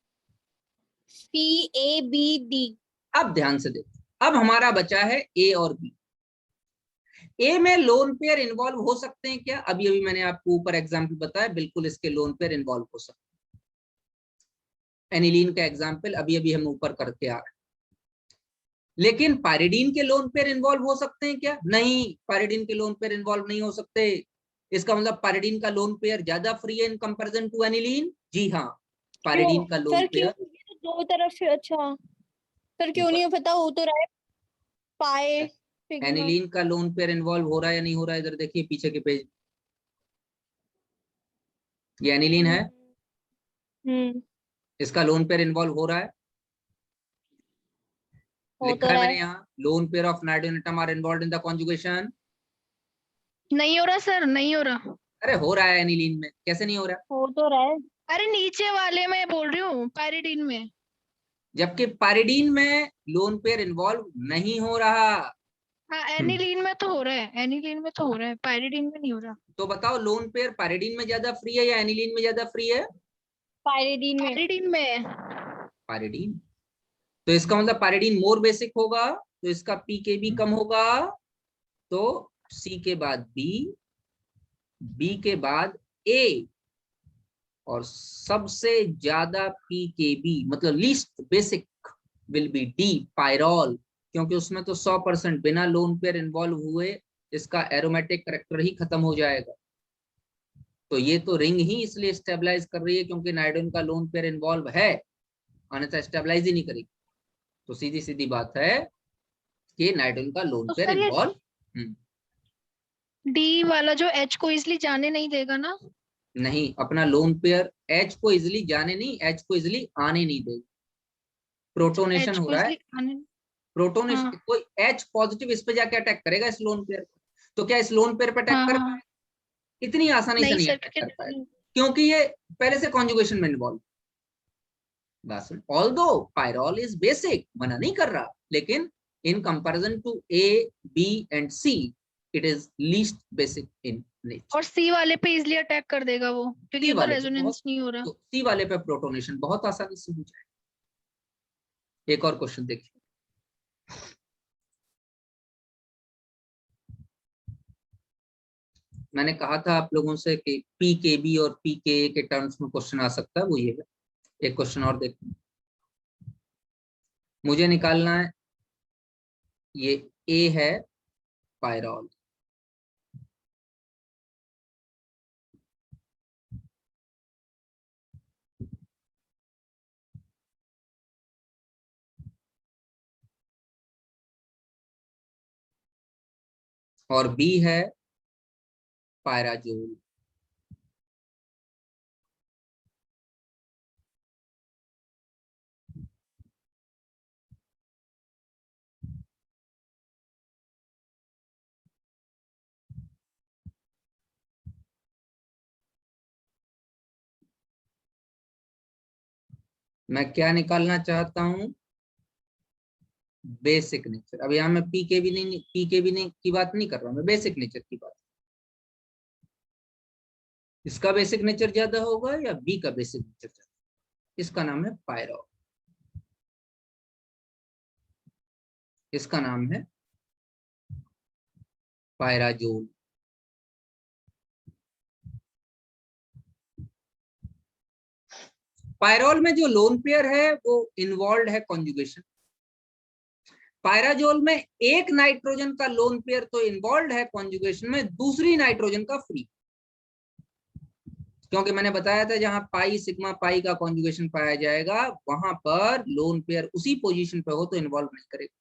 CABD। अब ध्यान से देखो, अब हमारा बचा है ए और बी। ए में लोन पेयर इन्वॉल्व हो सकते हैं क्या? अभी अभी मैंने आपको ऊपर एग्जाम्पल बताया, बिल्कुल इसके लोन पेयर इन्वॉल्व हो सकते हैं। एनिलीन का एग्जाम्पल अभी अभी हम ऊपर करके आ रहे हैं। लेकिन पायरिडीन के लोन पेयर इन्वॉल्व हो सकते हैं क्या? नहीं, पायरिडीन के लोन पेयर इन्वॉल्व नहीं हो सकते। इसका मतलब पायरिडीन का लोन पेयर ज्यादा फ्री है इन कंपैरिजन टू एनिलीन। जी हाँ, पायरिडीन का लोन पेयर दो तरफ से। अच्छा सर क्यों नहीं पता, हो तो रहा है पाए एनिलीन का लोन पेयर इन्वॉल्व हो रहा है या नहीं हो रहा है? इधर देखिए पीछे के पेज, ये एनिलीन है, इसका लोन पेयर इन्वॉल्व हो रहा है। लिखा है मैंने यहाँ, lone pair of nitrogen atom are involved in the conjugation. नहीं हो रहा सर, नहीं हो रहा। अरे हो रहा है एनिलीन में, कैसे नहीं हो रहा? हो तो रहा है। अरे नीचे वाले में बोल रही हूँ, पायरिडीन में। जबकि पायरिडीन में लोन पेयर इन्वॉल्व नहीं हो रहा। हाँ एनिलीन में तो हो रहा है, एनिलीन में तो हो रहा है, पायरिडीन में नहीं हो रहा। तो बताओ लोन पेयर पायरिडीन में ज्यादा फ्री है या एनिलीन में ज्यादा फ्री है? पायरिडीन में। पायरिडीन में। पायरिडीन। तो इसका मतलब पायरिडीन मोर बेसिक होगा, तो इसका पीकेबी कम होगा, तो सी के बाद बी के बाद ए, और सबसे ज्यादा पीकेबी मतलब least basic will be D, pyrrole, क्योंकि उसमें तो 100% बिना लोन पेयर इन्वॉल्व हुए इसका एरोमेटिक करेक्टर ही खत्म हो जाएगा। तो ये तो रिंग ही इसलिए स्टेबलाइज कर रही है क्योंकि नाइट्रोजन का लोन पेयर इन्वॉल्व है, अन्यथा स्टेबलाइज ही नहीं करेगी। तो सीधी सीधी बात है कि नाइट्रोजन का लोन तो पेयर सर ये इन्वॉल्व डी वाला जो एच को इसलिए जाने नहीं देगा ना? नहीं, अपना लोन पेयर एच को इजिली जाने नहीं, एच को इजिली आने नहीं देगा। प्रोटोनेशन एच हो को रहा है, इसलिए आने। प्रोटोनेशन, हाँ कोई एच पॉजिटिव इस पे जाके अटैक करेगा इस लोन पेयर पे, तो क्या इस लोन पेयर पे अटैक हाँ कर हाँ। पाएगा? इतनी आसानी से नहीं नहीं सर, अटैक कर पाएगा, क्योंकि ये पहले से कॉन्जुगेशन में इन्वॉल्व। बस ऑल्दो पायरॉल इज बेसिक, मना नहीं कर रहा, लेकिन in comparison to A B and C it is least basic in nature. और सी वाले पे इजिली अटैक कर देगा वो, क्योंकि सी ये तो वाले पे बहुत, रेजोनेंस नहीं हो रहा। तो सी वाले पे प्रोटोनेशन बहुत आसानी से हो जाएगा। एक और क्वेश्चन देखिए, मैंने कहा था आप लोगों से कि पीकेबी और पीके के टर्म्स में क्वेश्चन आ सकता है, वो ये है। एक क्वेश्चन और देखते हैं, मुझे निकालना है, ये ए है पायरॉल, और बी है पायराजोल। मैं क्या निकालना चाहता हूं? Basic nature. अब यहाँ मैं पीके भी नहीं, की बात नहीं कर रहा हूं, मैं बेसिक नेचर की बात। इसका बेसिक नेचर ज्यादा होगा या बी का बेसिक नेचर ज्यादा? इसका नाम है पायरॉल, इसका नाम है पायराजोल। पायरॉल में जो लोन पेयर है वो इन्वॉल्व है कॉन्जुगेशन, पायराजोल में एक नाइट्रोजन का लोन पेयर तो इन्वॉल्व है कॉन्जुगेशन में, दूसरी नाइट्रोजन का फ्री, क्योंकि मैंने बताया था जहां पाई सिग्मा पाई का कॉन्जुगेशन पाया जाएगा वहां पर लोन पेयर उसी पोजीशन पे हो तो इन्वॉल्व नहीं करेगा।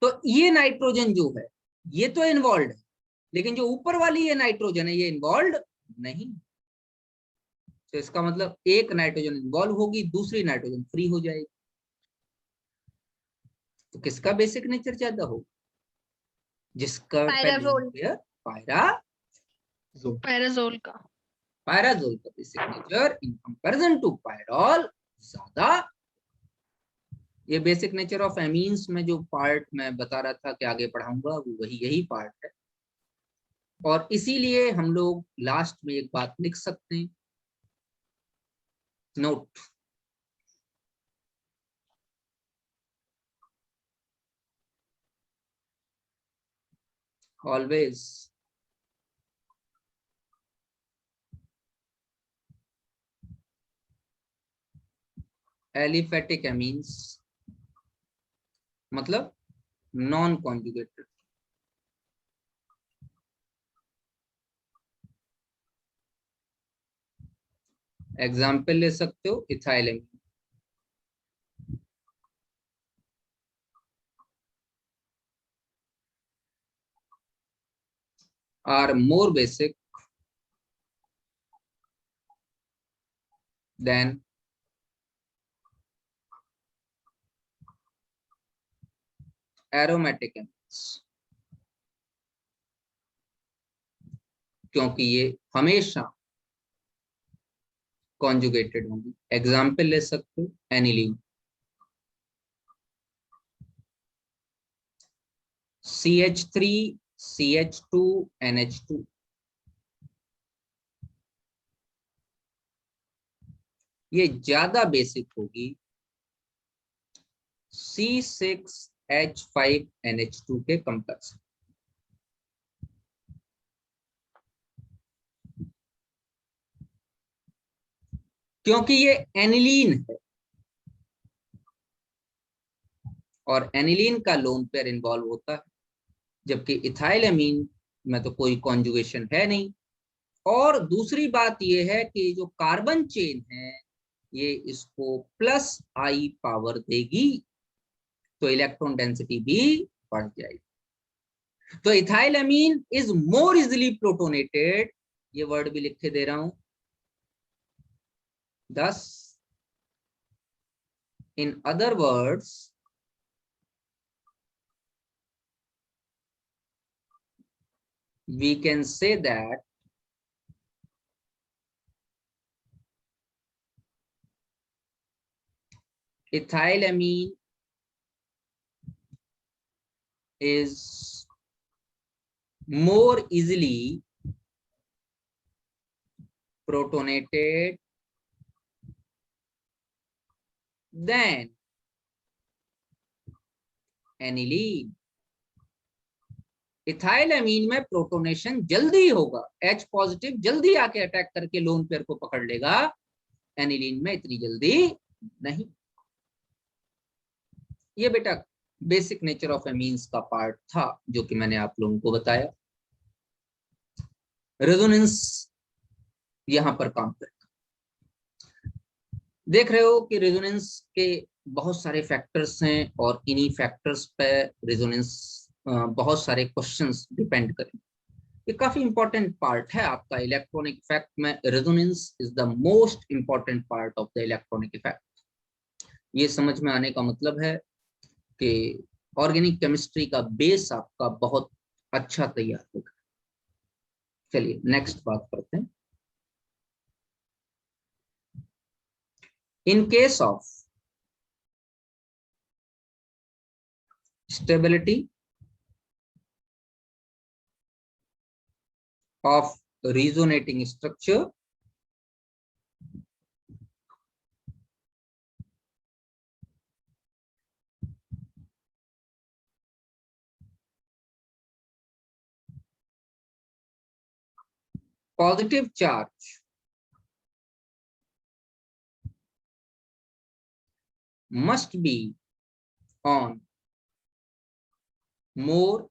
तो ये नाइट्रोजन जो है ये तो इन्वॉल्व है, लेकिन जो ऊपर वाली ये नाइट्रोजन है ये इन्वॉल्व नहीं। तो इसका मतलब एक नाइट्रोजन इन्वॉल्व होगी, दूसरी नाइट्रोजन फ्री हो जाएगी। तो किसका बेसिक नेचर ज्यादा होगा? जिसका पायराजोल। पायरा पैराजोल का। पायराजोल का basic nature in comparison to pyrrole ज्यादा। ये बेसिक नेचर ऑफ एमीन्स में जो पार्ट मैं बता रहा था कि आगे पढ़ाऊंगा वो वही यही पार्ट है, और इसीलिए हम लोग लास्ट में एक बात लिख सकते हैं, नोट, ऑलवेज एलिफेटिक एमीन्स मतलब नॉन कॉन्जुगेटेड। एग्जाम्पल ले सकते हो ethyl amine, are more basic than aromatic amines, क्योंकि ये हमेशा कॉन्जुगेटेड होंगी। एग्जाम्पल ले सकते हो एनिलीन, CH3 CH2 NH2। ये ज्यादा बेसिक होगी C6H5NH2 के कंपैरिजन। क्योंकि ये एनिलीन है और एनिलीन का लोन पेयर इन्वॉल्व होता है, जबकि इथाइल एमीन में तो कोई कॉन्जुगेशन है नहीं। और दूसरी बात ये है कि जो कार्बन चेन है ये इसको प्लस आई पावर देगी, तो इलेक्ट्रॉन डेंसिटी भी बढ़ जाएगी। तो ethyl amine is more easily protonated, ये वर्ड भी लिख के दे रहा हूं। Thus, in other words, we can say that ethylamine is more easily protonated than aniline। Ethyl amine में प्रोटोनेशन जल्दी होगा, H पॉजिटिव जल्दी आके अटैक करके लोन पेयर को पकड़ लेगा, एनिलीन में इतनी जल्दी नहीं। ये बेटा बेसिक नेचर ऑफ एमीन्स का पार्ट था जो कि मैंने आप लोगों को बताया। रेजोनेंस यहां पर काम करेगा। देख रहे हो कि रेजोनेंस के बहुत सारे फैक्टर्स हैं और इन्हीं फैक्टर्स पे रेजोनेंस बहुत सारे क्वेश्चंस डिपेंड करें। ये काफी इंपॉर्टेंट पार्ट है आपका इलेक्ट्रॉनिक इफेक्ट में। Resonance is the most important part of the electronic effect. ये समझ में आने का मतलब है कि ऑर्गेनिक केमिस्ट्री का बेस आपका बहुत अच्छा तैयार होगा। चलिए नेक्स्ट बात करते हैं। In case of stability of resonating structure, positive charge must be on more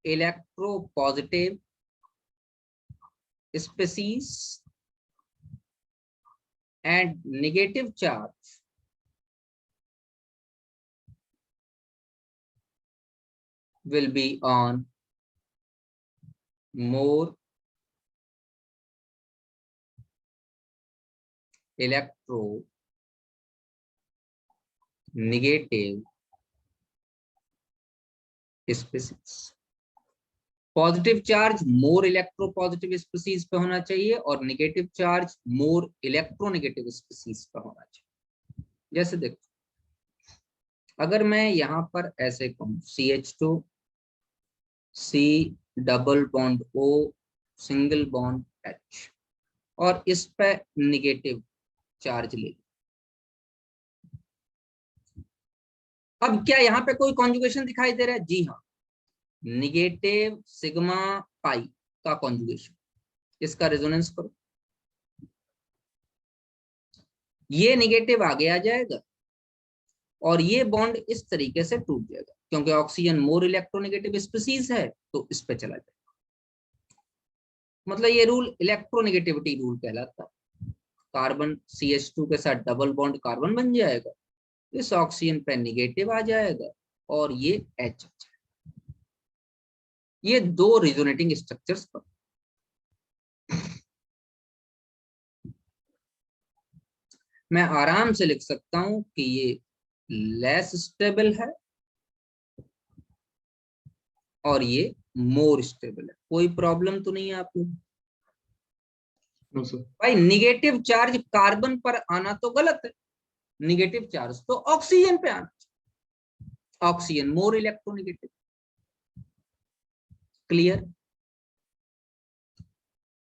electropositive species and negative charge will be on more electronegative species। Positive charge more electropositive species पे होना चाहिए और negative charge more electronegative species पे होना चाहिए। जैसे देखो, अगर मैं यहां पर ऐसे कहूं CH2 C double bond O single bond H और इस पे नेगेटिव चार्ज ले, अब क्या यहाँ पे कोई कॉन्जुगेशन दिखाई दे रहा है? जी हाँ, निगेटिव सिग्मा पाई का कॉन्जुगेशन। इसका रेजोनेंस करो, ये निगेटिव आगे आ जाएगा और ये बॉन्ड इस तरीके से टूट जाएगा, क्योंकि ऑक्सीजन मोर इलेक्ट्रोनेगेटिव स्पीसीज है तो इस पे चला जाएगा। मतलब ये रूल इलेक्ट्रोनेगेटिविटी रूल कहलाता है। कार्बन CH2 के साथ डबल बॉन्ड कार्बन बन जाएगा, इस ऑक्सीजन पे निगेटिव आ जाएगा और ये H। ये दो रेजोनेटिंग स्ट्रक्चर्स पर मैं आराम से लिख सकता हूं कि ये लेस स्टेबल है और ये मोर स्टेबल है। कोई प्रॉब्लम तो नहीं है आप लोग? No sir. भाई निगेटिव चार्ज कार्बन पर आना तो गलत है, निगेटिव चार्ज तो ऑक्सीजन पे आना चाहिए। Oxygen more electronegative. क्लियर?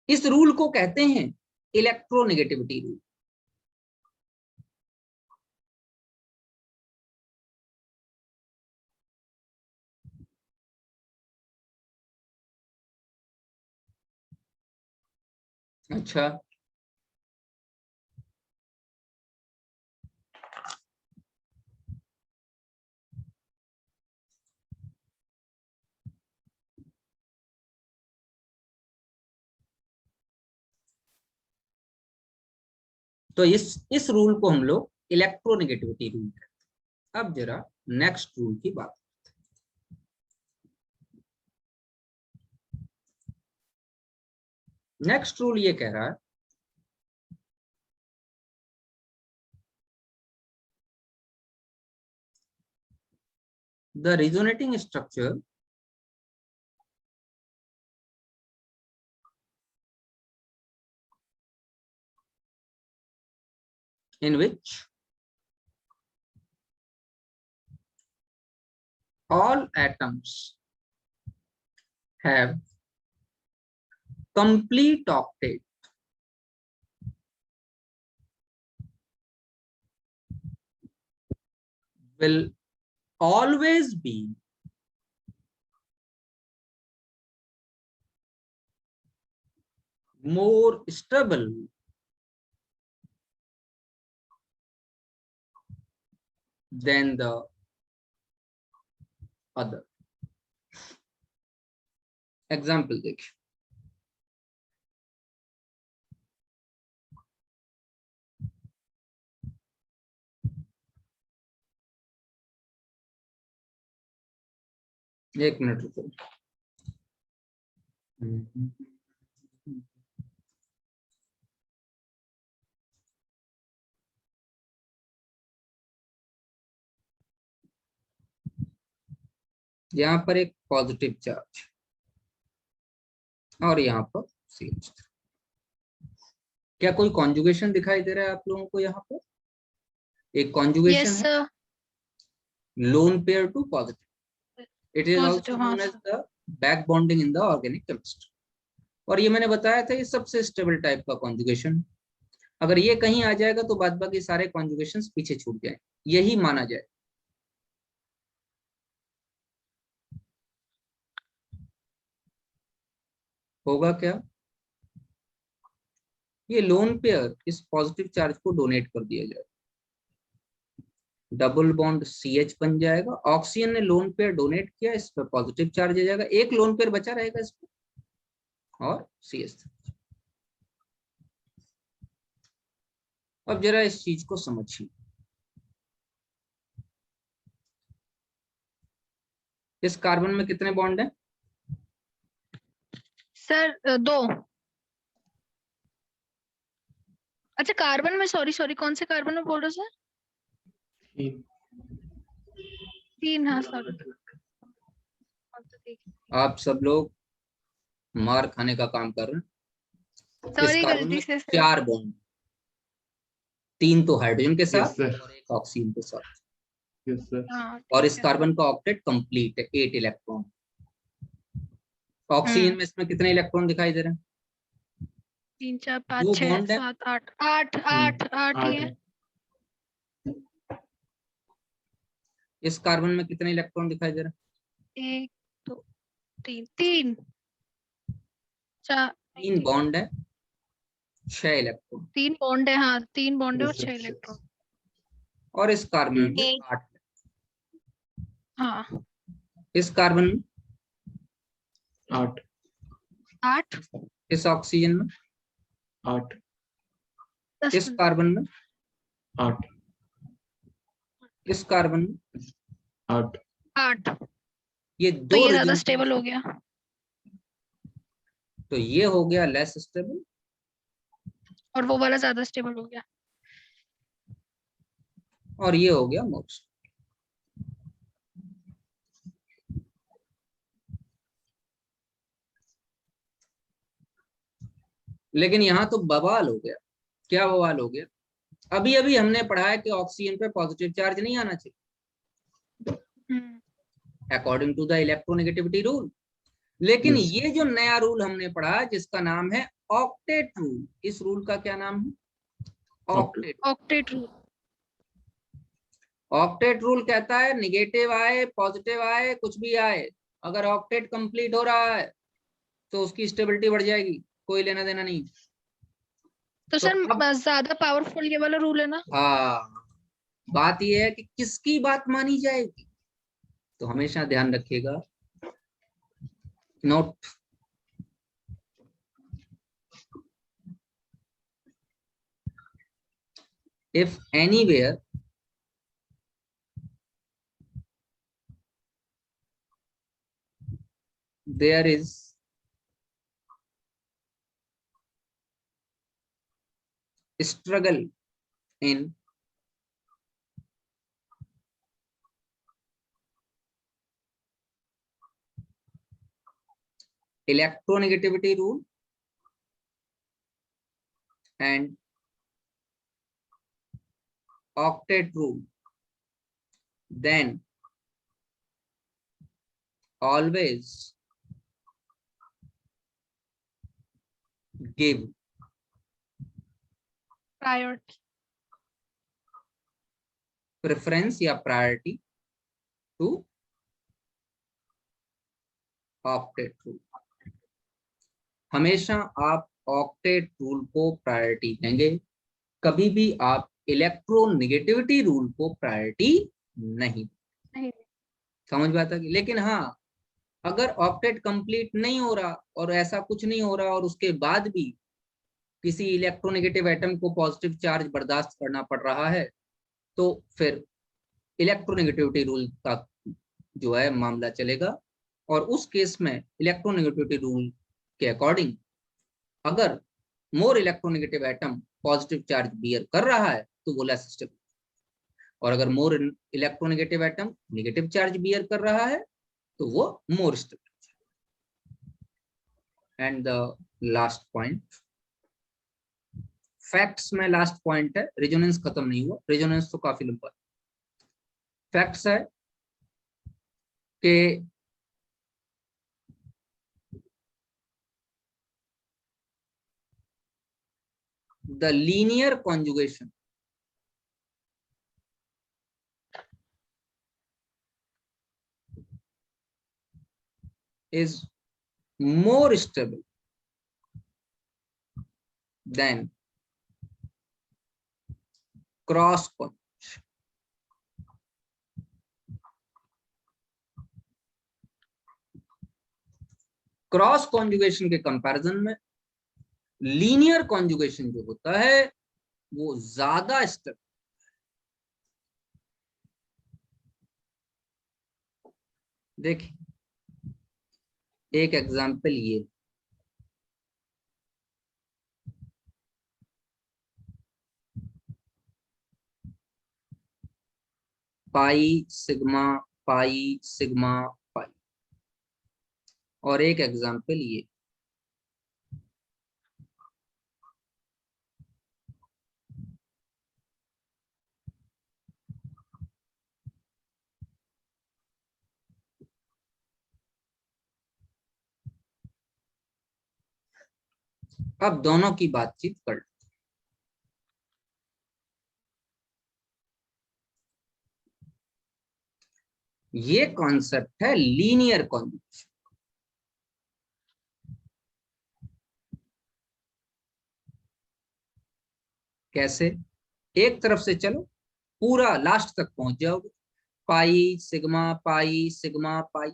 इस रूल को कहते हैं इलेक्ट्रोनेगेटिविटी रूल। अच्छा, तो इस रूल को हम लोग इलेक्ट्रोनेगेटिविटी रूल कहते हैं। अब जरा नेक्स्ट रूल की बात। नेक्स्ट रूल ये कह रहा है the resonating structure in which all atoms have complete octet will always be more stable than the other. Example देखिए, एक मिनट रुको। यहाँ पर एक पॉजिटिव चार्ज और यहाँ पर CH। क्या कोई कॉन्जुगेशन दिखाई दे रहा है आप लोगों को? यहाँ पर एक कॉन्जुगेशन है, lone pair to positive. It is also known as the back bonding in the organic chemistry. और ये मैंने बताया था, ये सबसे स्टेबल टाइप का कॉन्जुगेशन। अगर ये कहीं आ जाएगा तो बाद बाकी सारे कॉन्जुगेशंस पीछे छूट जाए, यही माना जाए। होगा क्या? ये लोन पेयर इस पॉजिटिव चार्ज को डोनेट कर दिया जाए, डबल बॉन्ड CH बन जाएगा। ऑक्सीजन ने लोन पेयर डोनेट किया, इस पर पॉजिटिव चार्ज आ जाएगा, एक लोन पेयर बचा रहेगा इस पर और CH। अब जरा इस चीज को समझिए। इस कार्बन में कितने बॉन्ड हैं? सर 2। अच्छा कार्बन में, सॉरी कौन से कार्बन में बोल रहे हो सर? 3। हाँ सॉरी। आप सब लोग मार खाने का काम कर रहे हैं। इस सॉरी कार्बन में गलती से सर। 4 बॉन्ड, 3 तो हाइड्रोजन के साथ sir. और एक ऑक्सीजन के साथ। Yes, sir. हाँ, और ठीक इस है। कार्बन का ऑक्टेट कंप्लीट है, 8 इलेक्ट्रॉन। ऑक्सीजन में इसमें कितने इलेक्ट्रॉन दिखाई दे रहे हैं? 3 4 दो 5 6 बॉन्ड है। 7 8 8 8 ही है। इस कार्बन में कितने इलेक्ट्रॉन दिखाई दे रहे हैं? 1 2 3 3 4 3 बॉन्ड है, 6 इलेक्ट्रॉन। 3 बॉन्ड है। हाँ 3 बॉन्ड है और Yes, sir. 6 इलेक्ट्रॉन। और इस कार्बन में एक। 8। हाँ इस कार्बन में 8 8 इस ऑक्सीजन में 8 10 इस कार्बन में 8 इस कार्बन में 8 8। ये तो 2 ये ज्यादा रेजोनेंस। स्टेबल हो गया तो ये हो गया लेस स्टेबल और वो वाला ज्यादा स्टेबल हो गया। और ये हो गया मोस्ट। लेकिन यहाँ तो बवाल हो गया। क्या बवाल हो गया? अभी अभी हमने पढ़ा है कि ऑक्सीजन पे पॉजिटिव चार्ज नहीं आना चाहिए। According to the electronegativity rule. लेकिन Yes. ये जो नया रूल हमने पढ़ा जिसका नाम है ऑक्टेट रूल, इस रूल का क्या नाम है? Octet. Octet rule. Octet rule कहता है निगेटिव आए पॉजिटिव आए कुछ भी आए, अगर ऑक्टेट कंप्लीट हो रहा है तो उसकी स्टेबिलिटी बढ़ जाएगी, कोई लेना देना नहीं। तो तो सर अब ज्यादा पावरफुल ये वाला रूल है ना? हाँ, बात यह है कि किसकी बात मानी जाएगी, तो हमेशा ध्यान रखिएगा, note if anywhere there is struggle in electronegativity rule and octet rule, then always give priority. preference या priority to octet rule। हमेशा आप ऑक्टेट रूल को प्रायोरिटी देंगे, कभी भी आप इलेक्ट्रोनेगेटिविटी रूल को प्रायोरिटी नहीं। समझ में आता है? लेकिन हाँ, अगर ऑक्टेट कंप्लीट नहीं हो रहा और ऐसा कुछ नहीं हो रहा और उसके बाद भी किसी इलेक्ट्रोनेगेटिव एटम को पॉजिटिव चार्ज बर्दाश्त करना पड़ रहा है, तो फिर इलेक्ट्रोनेगेटिविटी रूल का जो है मामला चलेगा। और उस केस में इलेक्ट्रोनेगेटिविटी रूल के अकॉर्डिंग अगर more electronegative atom positive charge bear कर रहा है तो वो लेस स्टेबल, और अगर more electronegative atom negative charge bear कर रहा है तो वो more stable. And the last point, facts में लास्ट पॉइंट है, रेजोनेंस खत्म नहीं हुआ, रेजोनेंस तो काफी लंबा है। फैक्ट्स है कि the linear conjugation is more stable than cross conjugation। Cross conjugation के कंपैरिजन में लीनियर कॉन्जुगेशन जो होता है वो ज्यादा स्टेबल। देखिए एक एग्जांपल ये, pi sigma pi sigma pi, और एक एग्जांपल ये, अब दोनों की बातचीत कर लो। ये कॉन्सेप्ट है लीनियर कॉन्जुगेशन। कैसे? एक तरफ से चलो, पूरा लास्ट तक पहुंच जाओगे, पाई सिग्मा पाई।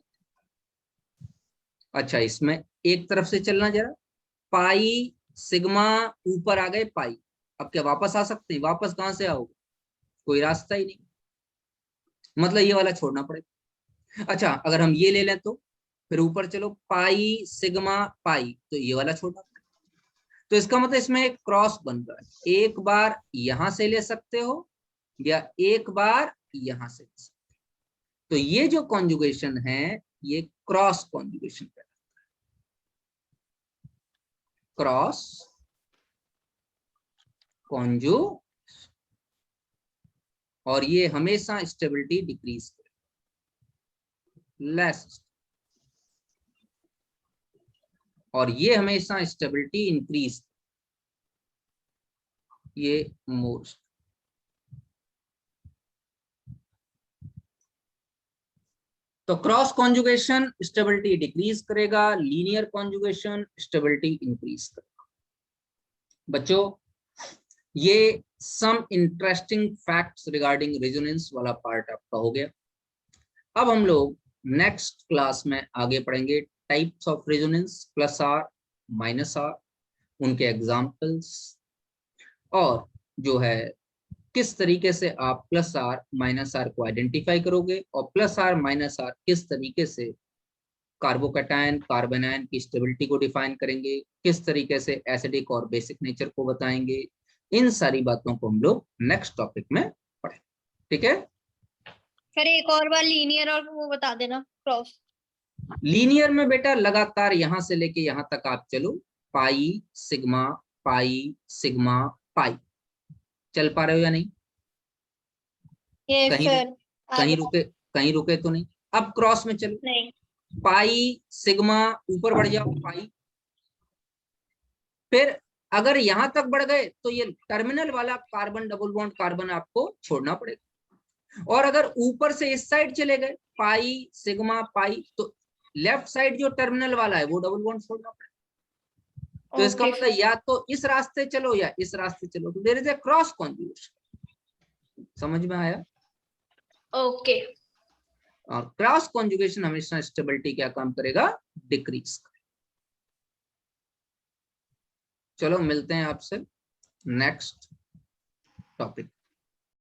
अच्छा, इसमें एक तरफ से चलना जरा, पाई सिग्मा ऊपर आ गए पाई, अब क्या वापस आ सकते हैं? वापस कहां से आओगे? कोई रास्ता ही नहीं, मतलब ये वाला छोड़ना पड़ेगा। अच्छा, अगर हम ये ले लें तो फिर ऊपर चलो पाई सिग्मा पाई, तो ये वाला छोड़ना पड़ेगा। तो इसका मतलब इसमें एक क्रॉस बन रहा है, एक बार यहां से ले सकते हो या एक बार यहां से ले सकते हो। तो ये जो कॉन्जुगेशन है ये क्रॉस कॉन्जुगेशन है, क्रॉस कॉन्जुगेशन, और ये हमेशा स्टेबिलिटी डिक्रीज करे। लेस, और ये हमेशा स्टेबिलिटी इंक्रीज, ये मोस्ट। तो क्रॉस कॉन्जुगेशन स्टेबिलिटी डिक्रीज करेगा, लीनियर कॉन्जुगेशन स्टेबिलिटी इंक्रीज करेगा। बच्चों, ये some interesting facts regarding resonance वाला पार्ट आपका हो गया। अब हम लोग नेक्स्ट क्लास में आगे पढ़ेंगे types of resonance, plus R, minus R, उनके एग्जाम्पल्स, और जो है किस तरीके से आप प्लस आर माइनस आर को आइडेंटिफाई करोगे, और प्लस आर माइनस आर किस तरीके से कार्बोकैटायन कार्बोनायन की स्टेबिलिटी को डिफाइन करेंगे, किस तरीके से एसिडिक और बेसिक नेचर को बताएंगे। इन सारी बातों को हम लोग नेक्स्ट टॉपिक में पढ़ें, ठीक है। फिर एक और बार लीनियर और वो बता देना क्रॉस। लीनियर में बेटा लगातार यहां से लेके यहां तक आप चलो, pi sigma pi sigma pi. चल पा रहे हो या नहीं? ये कहीं सर कहीं रुके तो नहीं? अब क्रॉस में चलो, नहीं। पाई सिग्मा, ऊपर बढ़ जाओ पाई, फिर अगर यहां तक बढ़ गए तो ये टर्मिनल वाला कार्बन डबल बॉन्ड कार्बन आपको छोड़ना पड़ेगा, और अगर ऊपर से इस साइड चले गए पाई सिग्मा पाई, तो लेफ्ट साइड जो टर्मिनल वाला है वो डबल बॉन्ड छोड़ना पड़ेगा। तो इसका Okay, मतलब या तो इस रास्ते चलो या इस रास्ते चलो, तो there is a cross conjugation. समझ में आया? ओके। और क्रॉस कॉन्जुगेशन हमेशा स्टेबिलिटी क्या काम करेगा? डिक्रीज करेगा। चलो मिलते हैं आपसे नेक्स्ट टॉपिक।